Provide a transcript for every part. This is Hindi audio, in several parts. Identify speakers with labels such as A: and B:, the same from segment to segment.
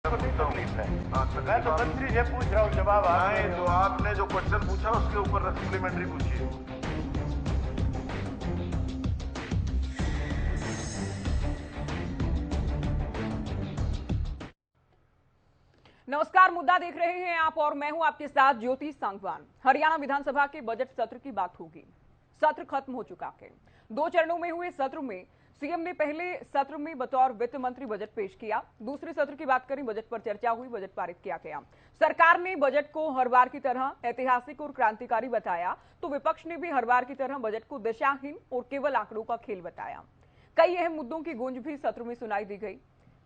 A: तकलीफ है। मैं तो मंत्री से पूछ रहा हूँ, जवाब
B: नहीं, तो आपने जो क्वेश्चन पूछा उसके ऊपर सप्लीमेंट्री पूछिए।
C: नमस्कार, मुद्दा देख रहे हैं आप और मैं हूं आपके साथ ज्योति सांगवान। हरियाणा विधानसभा के बजट सत्र की बात होगी। सत्र खत्म हो चुका है। 2 चरणों में हुए सत्र में सीएम ने पहले सत्र में बतौर वित्त मंत्री बजट पेश किया। दूसरे सत्र की बात करें, बजट पर चर्चा हुई, बजट पारित किया गया। सरकार ने बजट को हर बार की तरह ऐतिहासिक और क्रांतिकारी बताया, तो विपक्ष ने भी हर बार की तरह बजट को दिशाहीन और केवल आंकड़ों का खेल बताया। कई अहम मुद्दों की गूंज भी सत्र में सुनाई दी गई।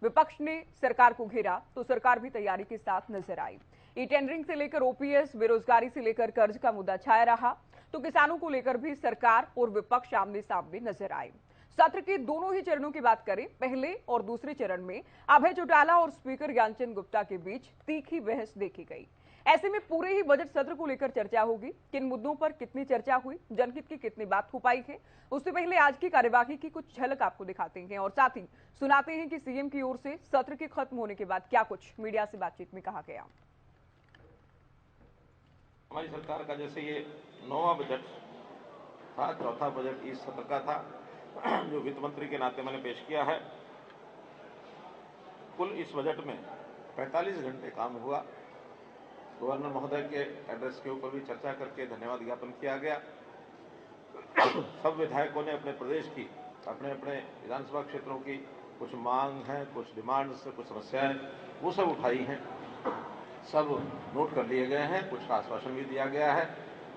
C: विपक्ष ने सरकार को घेरा तो सरकार भी तैयारी के साथ नजर आई। ई टेंडरिंग से लेकर ओपीएस, बेरोजगारी से लेकर कर्ज का मुद्दा छाया रहा, तो किसानों को लेकर भी सरकार और विपक्ष आमने सामने नजर आए। सत्र के दोनों ही चरणों की बात करें, पहले और दूसरे चरण में अभय चौटाला और स्पीकर ज्ञानचंद गुप्ता के बीच तीखी बहस देखी गई। ऐसे में पूरे ही बजट सत्र को लेकर चर्चा होगी। किन मुद्दों पर कितनी चर्चा हुई, जनहित की कितनी बात हो पाई है, उससे पहले आज की कार्यवाही की कुछ झलक आपको दिखाते हैं और साथ ही सुनाते हैं कि सीएम की ओर से सत्र के खत्म होने के बाद क्या कुछ मीडिया से बातचीत में कहा गया।
D: हमारी सरकार का जैसे ये 9वां बजट था, चौथा बजट इस सत्र का था, जो वित्त मंत्री के नाते मैंने पेश किया है। कुल इस बजट में 45 घंटे काम हुआ। गवर्नर महोदय के एड्रेस के ऊपर भी चर्चा करके धन्यवाद ज्ञापन किया गया। सब विधायकों ने अपने प्रदेश की, अपने अपने विधानसभा क्षेत्रों की कुछ मांग है, कुछ डिमांड्स, कुछ समस्याएं, वो सब उठाई हैं, सब नोट कर लिए गए हैं। कुछ का आश्वासन भी दिया गया है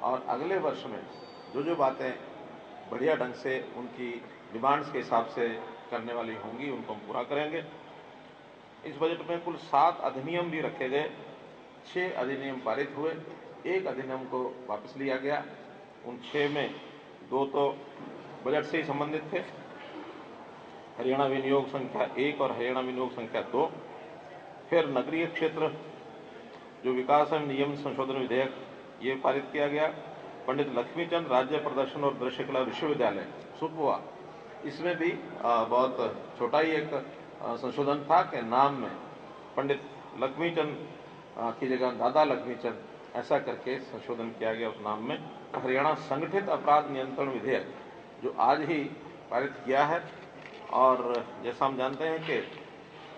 D: और अगले वर्ष में जो जो बातें बढ़िया ढंग से उनकी डिमांड्स के हिसाब से करने वाली होंगी, उनको हम पूरा करेंगे। इस बजट में कुल 7 अधिनियम भी रखे गए। 6 अधिनियम पारित हुए, 1 अधिनियम को वापस लिया गया। उन 6 में 2 तो बजट से ही संबंधित थे, हरियाणा विनियोग संख्या 1 और हरियाणा विनियोग संख्या 2। फिर नगरीय क्षेत्र जो विकास एवं नियम संशोधन विधेयक, ये पारित किया गया। पंडित लक्ष्मीचंद राज्य प्रदर्शन और दृश्य कला विश्वविद्यालय सुपवा, इसमें भी बहुत छोटा ही एक संशोधन था कि नाम में पंडित लक्ष्मीचंद की जगह दादा लक्ष्मीचंद, ऐसा करके संशोधन किया गया उस नाम में। हरियाणा संगठित अपराध नियंत्रण विधेयक जो आज ही पारित किया है। और जैसा हम जानते हैं कि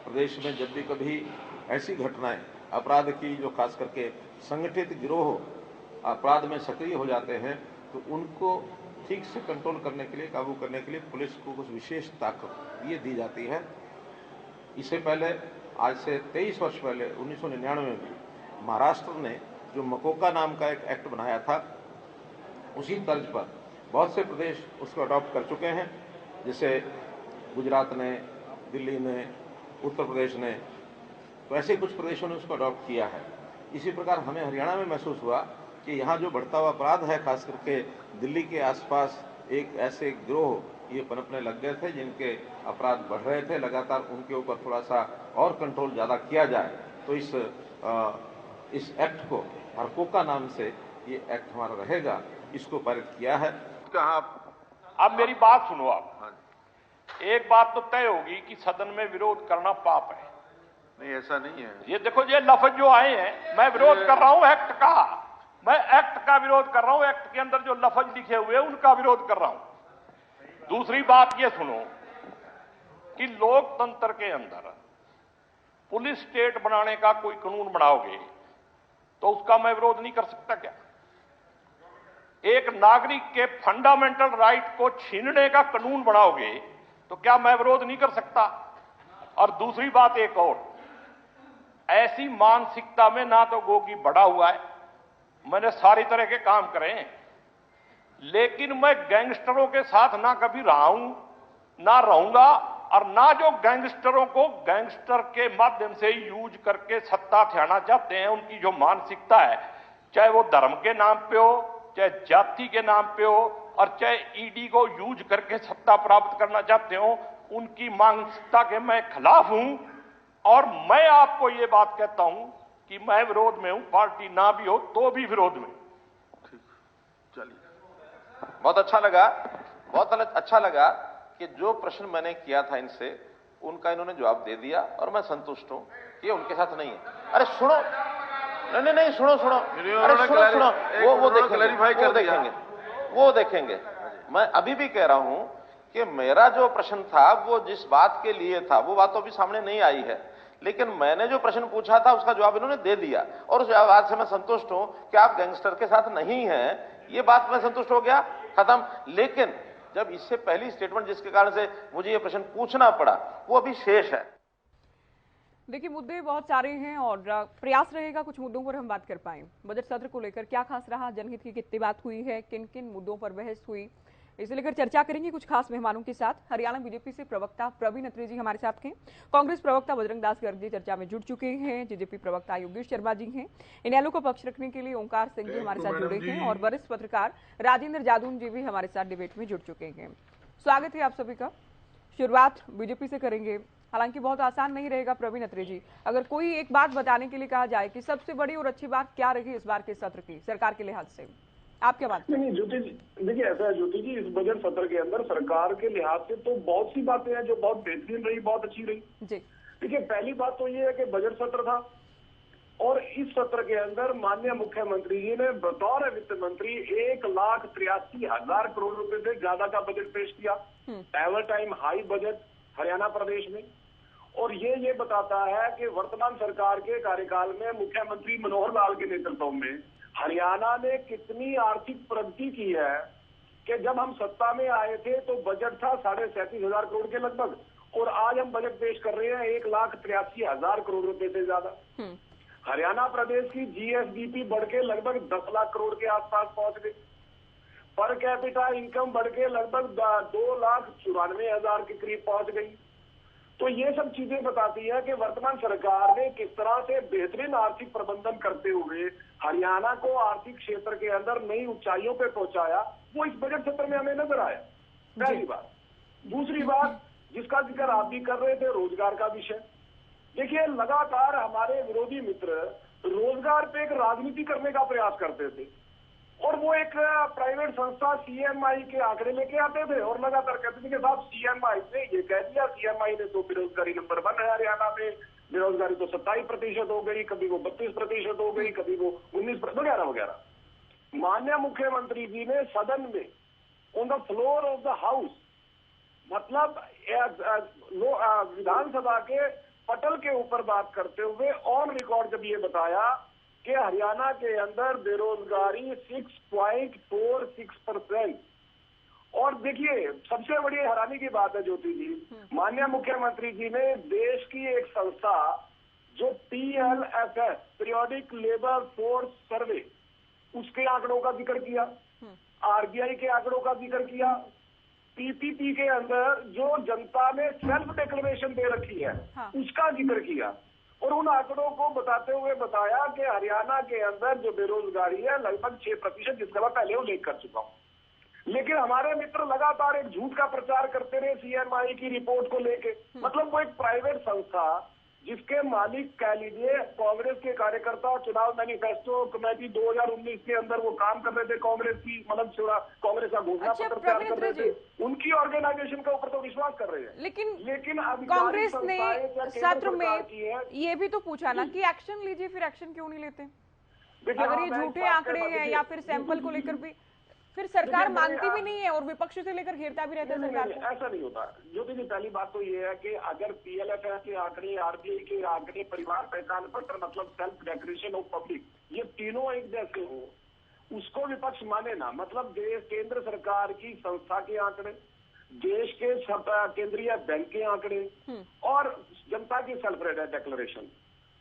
D: प्रदेश में जब भी कभी ऐसी घटनाएं अपराध की, जो खास करके संगठित गिरोह अपराध में सक्रिय हो जाते हैं, तो उनको ठीक से कंट्रोल करने के लिए, काबू करने के लिए पुलिस को कुछ विशेष ताकत ये दी जाती है। इससे पहले, आज से 23 वर्ष पहले 1999 में महाराष्ट्र ने जो मकोका नाम का एक एक्ट बनाया था, उसी तर्ज पर बहुत से प्रदेश उसको अडॉप्ट कर चुके हैं। जैसे गुजरात ने, दिल्ली ने, उत्तर प्रदेश ने, तो ऐसे कुछ प्रदेशों ने उसको अडॉप्ट किया है। इसी प्रकार हमें हरियाणा में महसूस हुआ कि यहाँ जो बढ़ता हुआ अपराध है, खास करके दिल्ली के आसपास एक ऐसे गिरोह ये पनपने लग गए थे जिनके अपराध बढ़ रहे थे लगातार, उनके ऊपर थोड़ा सा और कंट्रोल ज़्यादा किया जाए। तो इस एक्ट को, हरकोका नाम से ये एक्ट हमारा रहेगा, इसको पारित किया है।
B: कहाँ
A: अब मेरी बात सुनो। आप एक बात तो तय होगी कि सदन में विरोध करना पाप है।
B: नहीं, ऐसा नहीं है।
A: ये देखो, ये लफ्ज जो आए हैं, मैं विरोध कर रहा हूं एक्ट का, मैं एक्ट का विरोध कर रहा हूं, एक्ट के अंदर जो लफ्ज लिखे हुए हैं उनका विरोध कर रहा हूं। दूसरी बात ये सुनो कि लोकतंत्र के अंदर पुलिस स्टेट बनाने का कोई कानून बनाओगे तो उसका मैं विरोध नहीं कर सकता क्या? एक नागरिक के फंडामेंटल राइट को छीनने का कानून बनाओगे तो क्या मैं विरोध नहीं कर सकता? और दूसरी बात एक और, ऐसी मानसिकता में ना तो गोगी बड़ा हुआ है, मैंने सारी तरह के काम करे हैं, लेकिन मैं गैंगस्टरों के साथ ना कभी रहा हूं, ना रहूंगा, और ना जो गैंगस्टरों को गैंगस्टर के माध्यम से यूज करके सत्ता ठहराना चाहते हैं, उनकी जो मानसिकता है, चाहे वो धर्म के नाम पे हो, चाहे जाति के नाम पे हो, और चाहे ईडी को यूज करके सत्ता प्राप्त करना चाहते हो, उनकी मानसिकता के मैं खिलाफ हूं। और मैं आपको ये बात कहता हूं कि मैं विरोध में हूं, पार्टी ना भी हो तो भी विरोध में।
D: बहुत अच्छा लगा कि जो प्रश्न मैंने किया था इनसे, उनका इन्होंने जवाब दे दिया और मैं संतुष्ट हूं कि उनके साथ नहीं है। अरे सुनो, नहीं सुनो, अरे सुनो, वो देखेंगे। मैं अभी भी कह रहा हूं कि मेरा जो प्रश्न था वो जिस बात के लिए था वो बात तो अभी सामने नहीं आई है, लेकिन मैंने जो प्रश्न पूछा था उसका जवाब इन्होंने दे दिया और उस बात से मैं संतुष्ट हूं कि आप गैंगस्टर के साथ नहीं हैं, ये बात मैं संतुष्ट हो गया, खत्म। लेकिन जब इससे पहली स्टेटमेंट जिसके कारण से मुझे ये प्रश्न पूछना पड़ा वो अभी शेष है।
C: देखिए, मुद्दे बहुत सारे हैं और प्रयास रहेगा कुछ मुद्दों पर हम बात कर पाएं। बजट सत्र को लेकर क्या खास रहा, जनहित की कितनी बात हुई है, किन किन मुद्दों पर बहस हुई, इसे लेकर चर्चा करेंगे कुछ खास मेहमानों के साथ। हरियाणा बीजेपी से प्रवक्ता प्रवीण अत्री जी हमारे साथ हैं, कांग्रेस प्रवक्ता बजरंग दास गर्ग जी चर्चा में जुड़ चुके हैं, जेजेपी प्रवक्ता योगेश शर्मा जी हैं, इनेलो को पक्ष रखने के लिए ओंकार सिंह जी हमारे साथ जुड़े हैं और वरिष्ठ पत्रकार राजेंद्र जादून जी भी हमारे साथ डिबेट में जुड़ चुके हैं। स्वागत है आप सभी का। शुरुआत बीजेपी से करेंगे, हालांकि बहुत आसान नहीं रहेगा। प्रवीण अत्री जी, अगर कोई एक बात बताने के लिए कहा जाए कि सबसे बड़ी और अच्छी बात क्या रही इस बार के सत्र की सरकार के लिहाज से, आप क्या बात?
E: नहीं ज्योति जी, देखिए ऐसा है ज्योति जी, इस बजट सत्र के अंदर सरकार के लिहाज से तो बहुत सी बातें हैं जो बहुत बेहतरीन रही, बहुत अच्छी रही जी। देखिए पहली बात तो ये है कि बजट सत्र था और इस सत्र के अंदर माननीय मुख्यमंत्री जी ने बतौर वित्त मंत्री 1,83,000 करोड़ रुपए से ज्यादा का बजट पेश किया। Ever time high budget Haryana प्रदेश में, और ये बताता है कि वर्तमान सरकार के कार्यकाल में मुख्यमंत्री मनोहर लाल के नेतृत्व में हरियाणा ने कितनी आर्थिक प्रगति की है कि जब हम सत्ता में आए थे तो बजट था 37,500 करोड़ के लगभग, और आज हम बजट पेश कर रहे हैं 1,83,000 करोड़ रुपए से ज्यादा। हरियाणा प्रदेश की जीएसडीपी बढ़ के लगभग 10 लाख करोड़ के आसपास पहुंच गई। पर कैपिटा इनकम बढ़ के लगभग 2,94,000 के करीब पहुंच गई। तो ये सब चीजें बताती है कि वर्तमान सरकार ने किस तरह से बेहतरीन आर्थिक प्रबंधन करते हुए हरियाणा को आर्थिक क्षेत्र के अंदर नई ऊंचाइयों पे पहुंचाया, वो इस बजट सत्र में हमें नजर आया। पहली बात। दूसरी बात जिसका जिक्र आप भी कर रहे थे, रोजगार का विषय। देखिए लगातार हमारे विरोधी मित्र रोजगार पे एक राजनीति करने का प्रयास करते थे और वो एक प्राइवेट संस्था सीएमआई के आंकड़े लेके आते थे और लगातार कहते थे कि साहब सीएमआई ने ये कह दिया, सीएमआई ने तो बेरोजगारी नंबर 1 है हरियाणा में, बेरोजगारी तो 27% हो गई, कभी वो 32% हो गई, कभी वो 19% वगैरह वगैरह। माननीय मुख्यमंत्री जी ने सदन में on the floor of the house, मतलब विधानसभा के पटल के ऊपर बात करते हुए ऑन रिकॉर्ड जब ये बताया कि हरियाणा के अंदर बेरोजगारी 6.46%। और देखिए सबसे बड़ी हैरानी की बात है ज्योति जी, माननीय मुख्यमंत्री जी ने देश की एक संस्था जो PLFS periodic labour force survey, उसके आंकड़ों का जिक्र किया, RBI के आंकड़ों का जिक्र किया, PPP के अंदर जो जनता ने सेल्फ डिक्लेरेशन दे रखी है उसका जिक्र किया और उन आंकड़ों को बताते हुए बताया कि हरियाणा के अंदर जो बेरोजगारी है लगभग 6%, जिसका मैं पहले उल्लेख कर चुका हूं। लेकिन हमारे मित्र लगातार एक झूठ का प्रचार करते रहे सीएमआई की रिपोर्ट को लेके। मतलब वो एक प्राइवेट संस्था जिसके मालिक कह लीजिए कांग्रेस के कार्यकर्ता, चुनाव मैनिफेस्टो कमेटी 2019 के अंदर वो काम कर रहे थे, कांग्रेस की मतलब कांग्रेस का घोषणा पत्र तैयार कर रहे थे, उनकी ऑर्गेनाइजेशन के ऊपर तो विश्वास कर रहे हैं। लेकिन
C: कांग्रेस ने सत्र में ये भी तो पूछा ना कि एक्शन लीजिए, फिर एक्शन क्यों नहीं लेते? अगर ये झूठे आंकड़े हैं या फिर सैंपल को लेकर भी फिर सरकार मानती भी नहीं है और विपक्ष से लेकर घेरता भी रहता है सरकार को।
E: ऐसा नहीं होता ज्योति जी। पहली बात तो ये है कि अगर PLFS के आंकड़े, RBI के आंकड़े, परिवार पहचान पत्र मतलब सेल्फ डिक्लेरेशन ऑफ पब्लिक, ये तीनों एक जैसे हो, उसको विपक्ष माने ना। मतलब देश केंद्र सरकार की संस्था के आंकड़े, देश के केंद्रीय बैंक के आंकड़े और जनता की सेल्फ डिक्लेरेशन,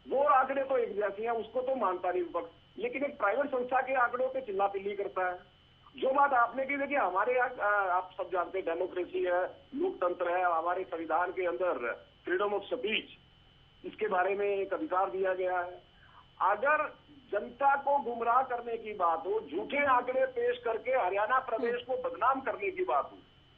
E: वो आंकड़े तो एक जैसे हैं, उसको तो मानता नहीं विपक्ष। लेकिन एक प्राइवेट संस्था के आंकड़ों पे चिल्लापिल्ली करता है। जो बात आपने की, देखिए हमारे यहाँ आप सब जानते हैं डेमोक्रेसी है, लोकतंत्र है, हमारे संविधान के अंदर फ्रीडम ऑफ स्पीच, इसके बारे में एक अधिकार दिया गया है। अगर जनता को गुमराह करने की बात हो, झूठे आंकड़े पेश करके हरियाणा प्रदेश को बदनाम करने की बात हो,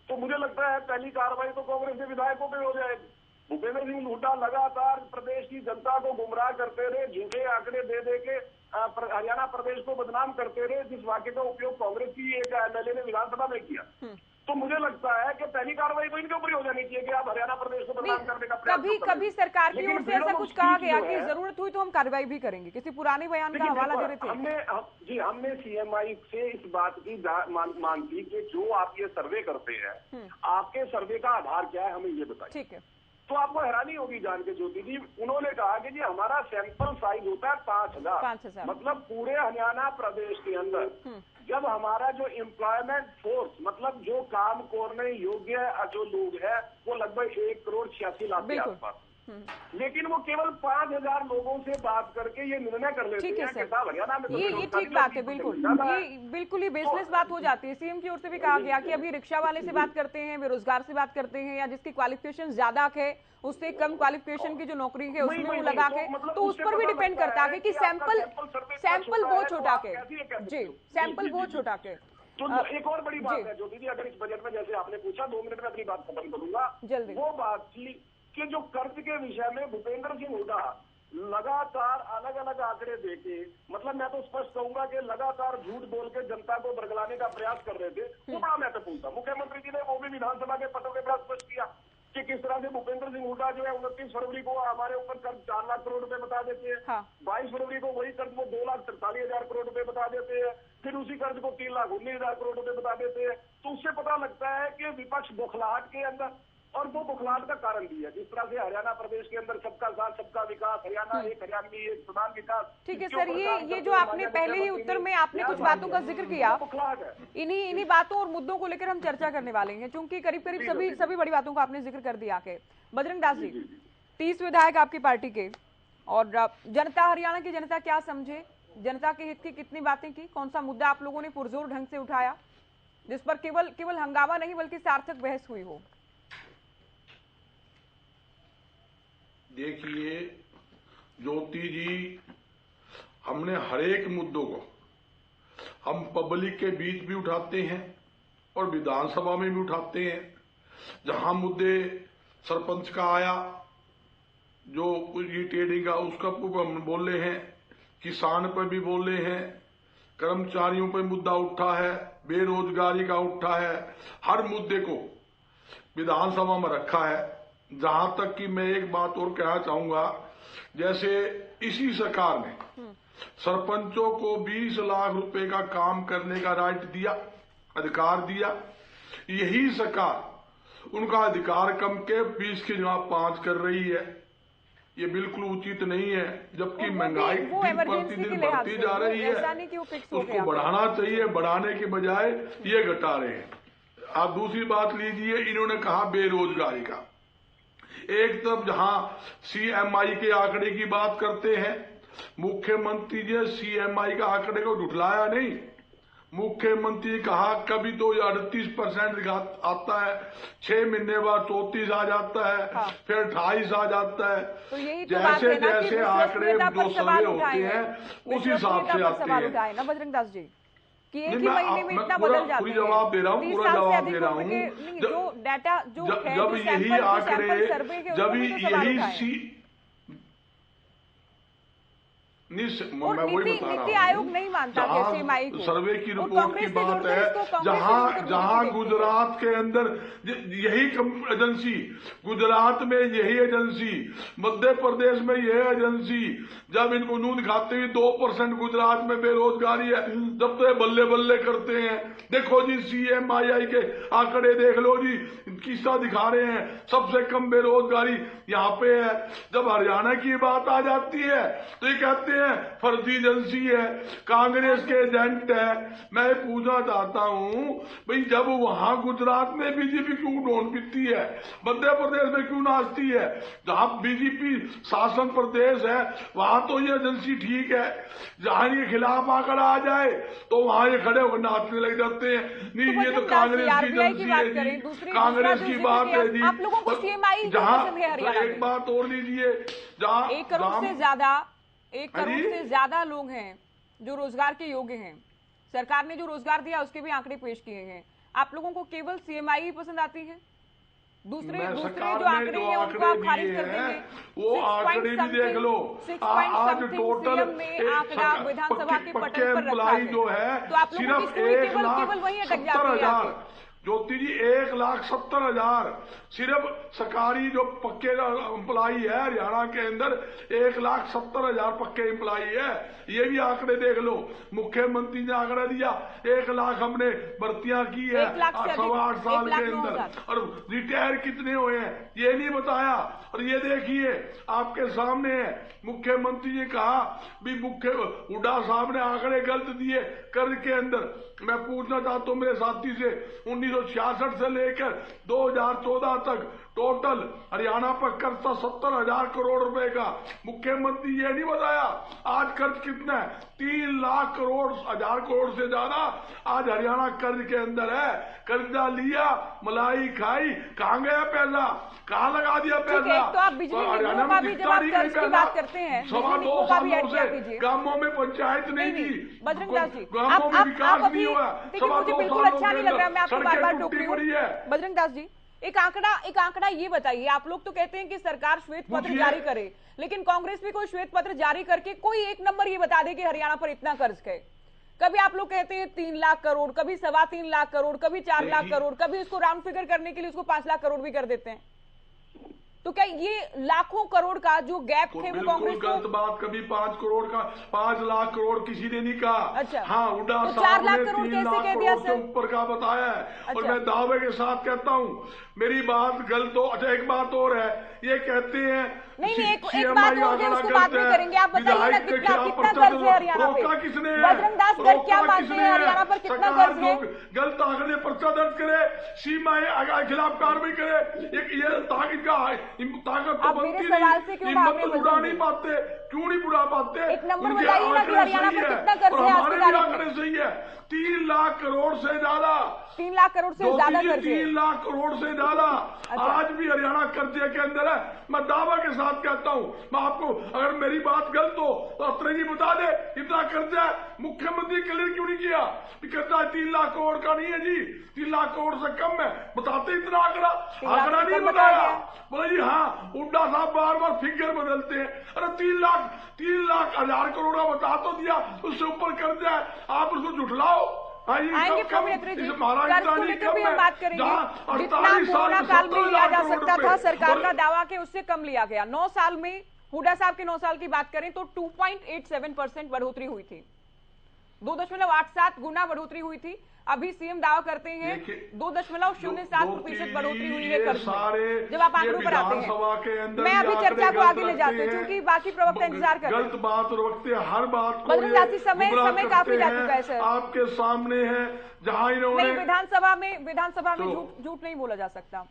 E: तो मुझे लगता है पहली कार्रवाई तो कांग्रेस के विधायकों पे हो जाएगी। भूपेंद्र सिंह हुड्डा लगातार प्रदेश की जनता को गुमराह करते रहे, झूठे आंकड़े दे के हरियाणा प्रदेश को बदनाम करते रहे, जिस वाक्य का उपयोग कांग्रेस की एक MLA ने विधानसभा में किया। तो मुझे लगता है कि पहली कार्रवाई तो इनके ऊपर ही हो जानी चाहिए कि आप हरियाणा प्रदेश को बदनाम करने का प्रयास
C: कभी कभी सरकार की ओर से ऐसा कुछ कहा गया कि जरूरत हुई तो हम कार्रवाई भी करेंगे, किसी पुराने बयान का हवाला दे रहे थे।
E: हमने सीएमआई से इस बात की मांग की कि जो आप ये सर्वे करते हैं, आपके सर्वे का आधार क्या है, हमें ये बताइए।
C: ठीक है।
E: तो आपको हैरानी होगी जान के ज्योति जी, उन्होंने कहा कि जी हमारा सैंपल साइज होता है 5,000, मतलब पूरे हरियाणा प्रदेश के अंदर जब हमारा जो एम्प्लॉयमेंट फोर्स, मतलब जो काम करने योग्य जो लोग हैं, वो लगभग 1,86,00,000 के आसपास, लेकिन वो केवल 5,000 लोगों से बात करके ये निर्णय कर लेते हैं कि साहब हरियाणा में
C: ये ठीक बात है। बिल्कुल ये बिल्कुल ही बेसलेस बात हो जाती है। सीएम की ओर से भी कहा गया कि अभी रिक्शा वाले से बात करते हैं, बेरोजगार से बात करते हैं, या जिसकी क्वालिफिकेशन ज्यादा है उससे कम क्वालिफिकेशन की जो नौकरी है उसमें वो लगा के, तो उस पर भी डिपेंड करता है कि सैंपल वो छोटा के जी, सैंपल वो छोटा के।
E: तो एक और बड़ी बात है ज्योति जी, अगर इस बजट में जैसे आपने पूछा, 2 मिनट में अपनी बात खत्म करूंगा
C: जल्दी,
E: वो बात थी कि जो कर्ज के विषय में भूपेंद्र सिंह हुड्डा लगातार अलग अलग आंकड़े देके, मतलब मैं तो स्पष्ट कहूंगा कि लगातार झूठ बोल के जनता को बरगलाने का प्रयास कर रहे थे, वो बड़ा महत्वपूर्ण था। मुख्यमंत्री जी ने वो भी विधानसभा के पटों के बड़ा स्पष्ट किया कि किस तरह से भूपेंद्र सिंह हुड्डा जो है 29 फरवरी को हमारे ऊपर कर्ज 4 लाख करोड़ रुपए बता देते हैं, 22 फरवरी को वही कर्ज वो 2,43,000 करोड़ रुपए बता देते हैं, फिर उसी कर्ज को 3,19,000 करोड़ रुपए बता देते हैं। तो उससे पता लगता है कि विपक्ष बौखलाहट के अंदर, और वो बौखलाहट का कारण भी है जिस तरह से हरियाणा प्रदेश के अंदर सबका साथ सबका विकास, हरियाणा एक हरियाणवी एक समान विकास।
C: ठीक है सर, ये जो आपने पहले ही उत्तर में आपने कुछ बातों का जिक्र किया, इन्हीं बातों और मुद्दों को लेकर हम चर्चा करने वाले हैं, क्योंकि करीब करीब सभी बड़ी बातों को आपने जिक्र कर दिया। के बजरंग दास जी, 30 विधायक आपकी पार्टी के, और जनता, हरियाणा की जनता क्या समझे, जनता के हित की कितनी बातें की, कौन सा मुद्दा आप लोगों ने पुरजोर ढंग से उठाया जिस पर केवल हंगामा नहीं बल्कि सार्थक बहस हुई हो?
F: देखिए ज्योति जी, हमने हर एक मुद्दों को हम पब्लिक के बीच भी उठाते हैं और विधानसभा में भी उठाते हैं। जहां मुद्दे सरपंच का आया, जो ट्रेडिंग का, उसका हम बोले हैं, किसान पर भी बोले हैं, कर्मचारियों पर मुद्दा उठा है, बेरोजगारी का उठा है, हर मुद्दे को विधानसभा में रखा है। जहां तक कि मैं एक बात और कहना चाहूंगा, जैसे इसी सरकार ने सरपंचों को 20 लाख रुपए का काम करने का राइट दिया, अधिकार दिया, यही सरकार उनका अधिकार कम के 20 की जगह 5 कर रही है। ये बिल्कुल उचित नहीं है, जबकि महंगाई दिन प्रतिदिन बढ़ती जा रही है। उसको बढ़ाना चाहिए, बढ़ाने के बजाय ये घटा रहे हैं। आप दूसरी बात लीजिए, इन्होंने कहा बेरोजगारी का। एक तरफ जहां सीएमआई के आंकड़े की बात करते हैं, मुख्यमंत्री जी ने सीएमआई का आंकड़े को झुठलाया नहीं। मुख्यमंत्री ने कहा कभी तो 38% आता है, 6 महीने बाद 34 आ जाता है, फिर 28 आ जाता है।
C: तो
F: जैसे जैसे आंकड़े जो सर्वे होते हैं उस हिसाब से आते हैं
C: ना बजरंग दास जी, कि एक ही महीने में इतना बदल जाते हैं।
F: पूरा जवाब दे रहा हूँ, पूरा जवाब दे रहा हूँ।
C: जो डाटा जो
F: जब यही आंकड़े, जब यही मैं वही बता रहा हूँ,
C: आयोग नहीं मानता सीएमआई को।
F: सर्वे की रिपोर्ट की बात है, जहां गुजरात के अंदर यही एजेंसी, गुजरात में यही एजेंसी, मध्य प्रदेश में यही एजेंसी, जब इनको नून दिखाते हुए 2% गुजरात में बेरोजगारी है, जब तो ये बल्ले बल्ले करते हैं। देखो जी सीएमआई के आंकड़े देख लो जी, किस्सा दिखा रहे हैं, सबसे कम बेरोजगारी यहाँ पे है। जब हरियाणा की बात आ जाती है तो ये कहते हैं फर्जी एजेंसी है, कांग्रेस के एजेंट है। मैं पूछना चाहता हूं भाई, जब वहां गुजरात में बीजेपी क्यों ढोल पीती है, मध्य प्रदेश में क्यों नाचती है? जहां बीजेपी शासन प्रदेश है वहां तो ये एजेंसी ठीक है, जहां ये खिलाफ आंकड़ा आ जाए तो वहां ये खड़े होकर नाचने लग जाते हैं। नहीं, ये तो कांग्रेस की एजेंसी है जी, कांग्रेस की बात है जी। जहां एक बात और लीजिए, जहां
C: 1 करोड़ से ज्यादा लोग हैं जो रोजगार के योग्य हैं, सरकार ने जो रोजगार दिया उसके भी आंकड़े पेश किए हैं। आप लोगों को केवल सीएमआई ही पसंद आती है? दूसरे जो आंकड़े हैं उनको आप खारिज कर देंगे।
F: वो आंकड़े भी देख लो, आज टोटल
C: आंकड़ा विधानसभा के पटल पर रखा है,
F: जो है
C: तो आप लोगों की केवल वही अटक जाती है।
F: ज्योति जी 1,70,000 सिर्फ सरकारी जो पक्के एम्प्लॉई है हरियाणा के अंदर 1,70,000 पक्के एम्प्लॉई है। ये भी आंकड़े देख लो, मुख्यमंत्री ने आंकड़ा दिया 1 लाख हमने भर्तियां की है 8 साल के अंदर, और रिटायर कितने हुए हैं ये नहीं बताया। और ये देखिए आपके सामने है, मुख्यमंत्री ने कहा भी हुड्डा साहब ने आंकड़े गलत दिए कर के अंदर। मैं पूछना चाहता हूं मेरे साथी से, 1966 से लेकर 2014 तक टोटल हरियाणा पर कर्ज था 70,000 करोड़ रुपए का। मुख्यमंत्री ये नहीं बताया आज कर्ज कितना है, 3 लाख करोड़ 1,000 करोड़ से ज्यादा आज हरियाणा कर्ज के अंदर है। कर्जा लिया, मलाई खाई, कहां गया पैसा, कहां लगा दिया पैसा।
C: तो आप बिजली निगमों का भी जब आप कर्ज की बात करते हैं, बिजली निगमों का भी ऐड किया कीजिए।
F: गांवों में पंचायत नहीं थी,
C: बजरंग दास जी
F: गांवों में विकास नहीं हुआ।
C: देखिए मुझे बिल्कुल अच्छा नहीं लग रहा है, मैं आपको बार बार टोक रही हूं। बजरंग दास जी एक आंकड़ा ये बताइए, आप लोग तो कहते हैं कि सरकार श्वेत पत्र जारी करे, लेकिन कांग्रेस भी कोई श्वेत पत्र जारी करके कोई एक नंबर ये बता दे कि हरियाणा पर इतना कर्ज है। कभी आप लोग कहते हैं 3 लाख करोड़, कभी 3.25 लाख करोड़, कभी 4 लाख करोड़, कभी उसको राउंड फिगर करने के लिए उसको 5 लाख करोड़ भी कर देते हैं। तो क्या ये लाखों करोड़ का जो गैप थे वो कांग्रेस
F: गलत बात, कभी 5 करोड़ का 5 लाख करोड़ किसी ने नहीं कहा।
C: अच्छा,
F: हाँ हुड्डा
C: तो
F: साहब ने
C: 4 लाख करोड़
F: 3
C: कैसे
F: लाख
C: कह दिया
F: करोड़ से ऊपर का बताया है।
C: अच्छा।
F: और मैं दावे के साथ कहता हूँ मेरी बात गलत हो। अच्छा एक बात और है, ये कहते हैं
C: नहीं एक बात और है, उसको बाद में करेंगे। आप बताइए ना कितना कर्ज है हरियाणा पे।
F: किसने
C: बजरंग दास गर्ग क्या मानते हैं हरियाणा पर कितना कर्ज है?
F: गलत आंकड़े पर्चा दर्ज करे, सीमाएं खिलाफ कार्रवाई करे, ये ताकत
C: आप मेरे सवाल से क्यों भाग रहे हैं?
F: बुरा नहीं पाते, क्यों नहीं बुरा पाते?
C: एक नंबर बताइए ना कि हरियाणा पर कितना कर्ज है आज की तारीख में?
F: आंकड़े सही है, 3 लाख करोड़ से ज्यादा,
C: 3 लाख करोड़ से ज्यादा कर्ज है।
F: 3 लाख करोड़ से ज्यादा आज भी हरियाणा कर्जे के अंदर है। मैं दावा के साथ कहता हूं, मैं आपको अगर मेरी बात गलत हो तो अत्रे जी बता दे इतना कर्जा है, मुख्यमंत्री क्लियर क्यों नहीं किया कि कर्जा 3 लाख करोड़ का नहीं है जी, 3 लाख करोड़ से कम है। बताते इतना आंकड़ा नहीं बताया। बोले जी हाँ हुड्डा साहब बार बार फिगर बदलते हैं। अरे 3 लाख 1,000 करोड़ का बता तो दिया, उससे ऊपर कर्जा है, आप उसको जुटलाओ।
C: आएंगे प्रमित्र जी, कर्ज को लेकर भी हम बात करेंगे। जितना कोरोना काल में लिया जा सकता था सरकार का दावा के उससे कम लिया गया। 9 साल में हुड्डा साहब के 9 साल की बात करें तो 2.87% बढ़ोतरी हुई थी, 2.87 गुना बढ़ोतरी हुई थी। अभी सीएम दावा करते हैं 2.07% बढ़ोतरी हुई है कर्ज में। जब आप आंकड़ों पर आते हैं, मैं अभी चर्चा को आगे ले जाते हैं क्योंकि बाकी प्रवक्ता इंतजार कर रहे हैं।
F: गलत बात रखते हैं, हर बात को
C: बजरंग दास जी समय काफी जा चुका है सर,
F: आपके सामने है। जहां इन्होंने
C: नहीं विधानसभा में झूठ नहीं बोला जा सकता।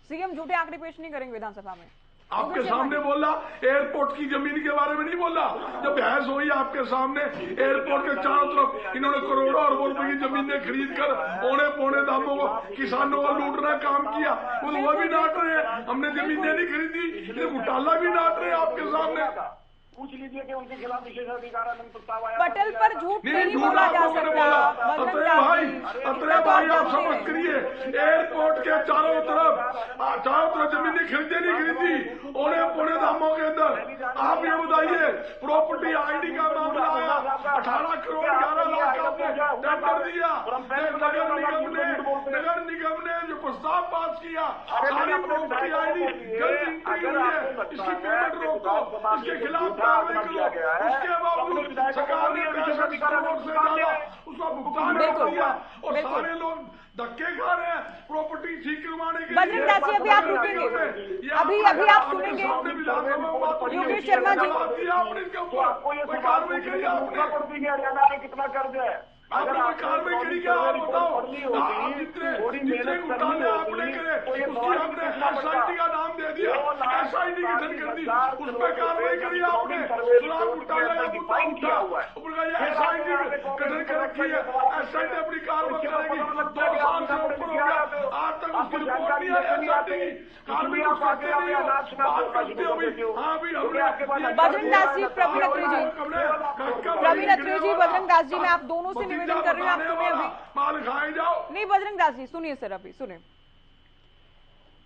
C: सीएम झूठे आंकड़े पेश नहीं करेंगे विधानसभा में।
F: आपके सामने बोला, एयरपोर्ट की जमीन के बारे में नहीं बोला। जब बहस हुई आपके सामने, एयरपोर्ट के चारों तरफ इन्होंने करोड़ों अरबों रुपए की जमीनें खरीद कर औने पौने दामों को किसानों को लूटना काम किया। वो भी डांट रहे हैं हमने जमीनें नहीं खरीदी, घोटाला भी डांट रहे हैं आपके सामने।
E: पूछ लीजिए कि उनके खिलाफ विशेषाधिकार प्रस्ताव आया।
C: पटल पर झूठ नहीं बोला जा सकता।
F: अतरे भाई आप समझ करिए, एयरपोर्ट के चारों तरफ जमीनें खरीदे नहीं खरीदी औने पौने दामों के अंदर। आप ये बताइए प्रॉपर्टी आईडी का मामला आया, 18 करोड़ 11 लाख का टेंडर दिया। नगर निगम ने जो प्रस्ताव पास किया, सारी प्रॉपर्टी आईडी गलत एंट्री हुई है, इसकी पेमेंट रोको, इसके खिलाफ किया गया है। उसके बावजूद सरकार ने 65 करोड़ से ज्यादा उसका भुगतान कर दिया और सारे लोग धक्के खा रहे हैं प्रॉपर्टी ठीक करवाने के लिए।
C: बजरंग दास जी अभी आप रुकेंगे, अभी आप सुनेंगे योगेश शर्मा जी।
F: कोई कार्रवाई करिए आपने,
E: हरियाणा में कितना कर्ज है?
F: अगर कार्रवाई करी क्या आप बताओ। जितने घोटाले आपने करे उसकी हमने SIT का नाम दे दिया, SIT गठन कर दी, उस पर कार्रवाई करी आपने। घोटाले का मुद्दा उठा, SIT गठन कर रखी है, SIT अपनी कार्रवाई करेगी। 2 साल से ऊपर हो गया, आज तक उसकी रिपोर्ट नहीं है SIT की। कार्रवाई तो करते नहीं हो, बात करते हो भी। हाँ भी हमने
C: बजरंग दास जी, प्रवीण अत्री जी, बजरंग दास जी, मैं आप दोनों से निवेदन कर रही हूँ, आप सुनिए अभी।
F: माल खाए जाओ।
C: नहीं बजरंग दास जी सुनिए सर, अभी सुनिए।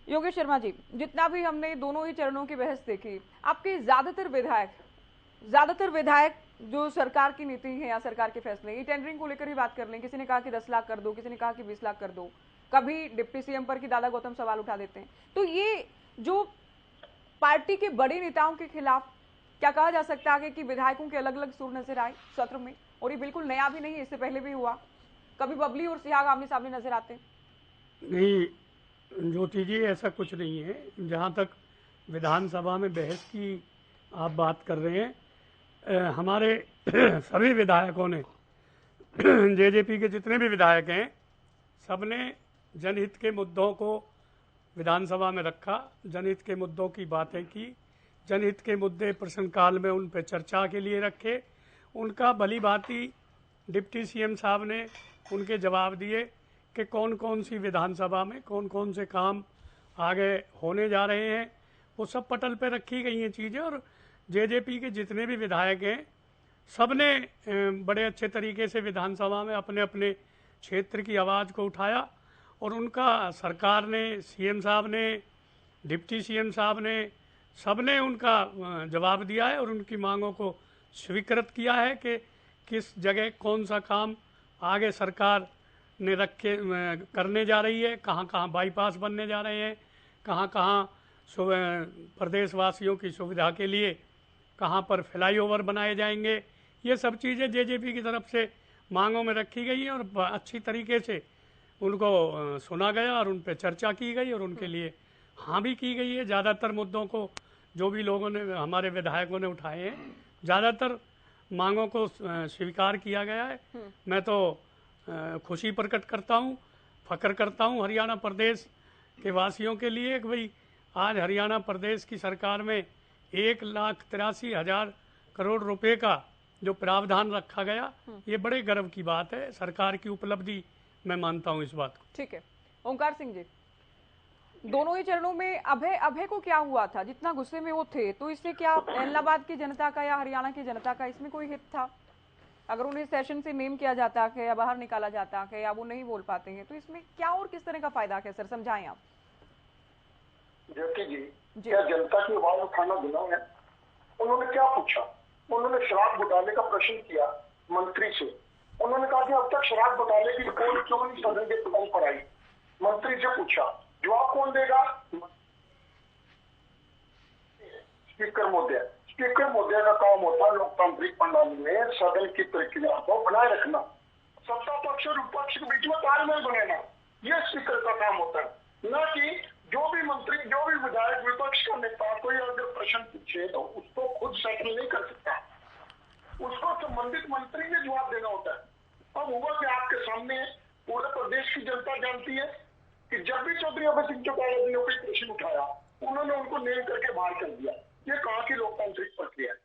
C: योगेश शर्मा जी, जितना भी हमने दोनों ही चरणों की बहस देखी, आपके ज्यादातर विधायक जो सरकार की नीति है या सरकार के फैसले, ये टेंडरिंग को लेकर ही बात कर लें। किसी ने कहा कि 10 लाख कर दो, किसी ने कहा कि 20 लाख कर दो, कभी डिप्टी सीएम पर कि दादा गौतम सवाल उठा देते हैं। तो ये जो पार्टी के बड़े नेताओं के खिलाफ क्या कहा जा सकता है कि विधायकों के अलग अलग सुर नजर आए सत्र में, और ये बिल्कुल नया भी नहीं है, इससे पहले भी हुआ, कभी बबली और सिहाग आमने सामने नजर आते हैं।
G: नहीं ज्योति जी, ऐसा कुछ नहीं है। जहाँ तक विधानसभा में बहस की आप बात कर रहे हैं, हमारे सभी विधायकों ने जेजेपी के जितने भी विधायक हैं सबने जनहित के मुद्दों को विधानसभा में रखा, जनहित के मुद्दों की बातें की, जनहित के मुद्दे प्रश्नकाल में उन पर चर्चा के लिए रखे। उनका भली भांति डिप्टी सीएम साहब ने उनके जवाब दिए कि कौन कौन सी विधानसभा में कौन कौन से काम आगे होने जा रहे हैं, वो सब पटल पे रखी गई हैं चीज़ें। और जेजेपी के जितने भी विधायक हैं सबने बड़े अच्छे तरीके से विधानसभा में अपने अपने क्षेत्र की आवाज़ को उठाया, और उनका सरकार ने, सीएम साहब ने, डिप्टी सीएम साहब ने, सबने उनका जवाब दिया है और उनकी मांगों को स्वीकृत किया है कि किस जगह कौन सा काम आगे सरकार ने रख के करने जा रही है, कहाँ कहाँ बाईपास बनने जा रहे हैं, कहाँ कहाँ प्रदेशवासियों की सुविधा के लिए कहाँ पर फ्लाईओवर बनाए जाएंगे। ये सब चीज़ें जेजेपी की तरफ से मांगों में रखी गई हैं और अच्छी तरीके से उनको सुना गया और उन पर चर्चा की गई और उनके लिए हाँ भी की गई है। ज़्यादातर मुद्दों को जो भी लोगों ने, हमारे विधायकों ने उठाए हैं, ज़्यादातर मांगों को स्वीकार किया गया है। मैं तो खुशी प्रकट करता हूँ, फख्र करता हूँ हरियाणा प्रदेश के वासियों के लिए कि भाई आज हरियाणा प्रदेश की सरकार में 1,83,000 करोड़ रुपए का जो प्रावधान रखा गया, ये बड़े गर्व की बात है, सरकार की उपलब्धि मैं मानता हूँ इस बात को।
C: ठीक है, ओंकार सिंह जी, दोनों ही चरणों में अभय को क्या हुआ था? जितना गुस्से में वो थे, तो इससे क्या इलाहाबाद की जनता का या हरियाणा की जनता का इसमें कोई हित था? अगर उन्हें सेशन से नेम किया जाता है या बाहर निकाला जाता है या वो नहीं बोल पाते हैं, तो इसमें क्या और किस तरह का फायदा है? सर समझाएं आप।
E: ज्योति जी, क्या जनता की आवाज उठाना गुनाह है? उन्होंने क्या पूछा? उन्होंने शराब घोटाले का प्रश्न किया मंत्री से। उन्होंने कहा कि अब तक शराब घोटाले की रिपोर्ट क्यों नहीं सदन के पटल पर आई? मंत्री से पूछा, जवाब कौन देगा? स्पीकर महोदय। स्पीकर महोदय का काम होता है लोकतांत्रिक प्रणाली में सदन की प्रक्रिया को बनाए रखना, सत्ता पक्ष और विपक्ष के बीच में तालमेल बनाना, ये स्पीकर का काम होता है। न कि जो भी मंत्री, जो भी विधायक, विपक्ष का नेता कोई अगर प्रश्न पूछे तो उसको खुद सेटल नहीं कर सकता, उसको संबंधित मंत्री ने जवाब देना होता है। अब हुआ कि आपके सामने पूरे प्रदेश की जनता जानती है कि जब भी चौधरी अभय सिंह चौटाला जी ने कोई प्रश्न उठाया, उन्होंने उनको नेम करके बाहर कर दिया। ये कहाँ की लोकतांत्रिक प्रक्रिया है?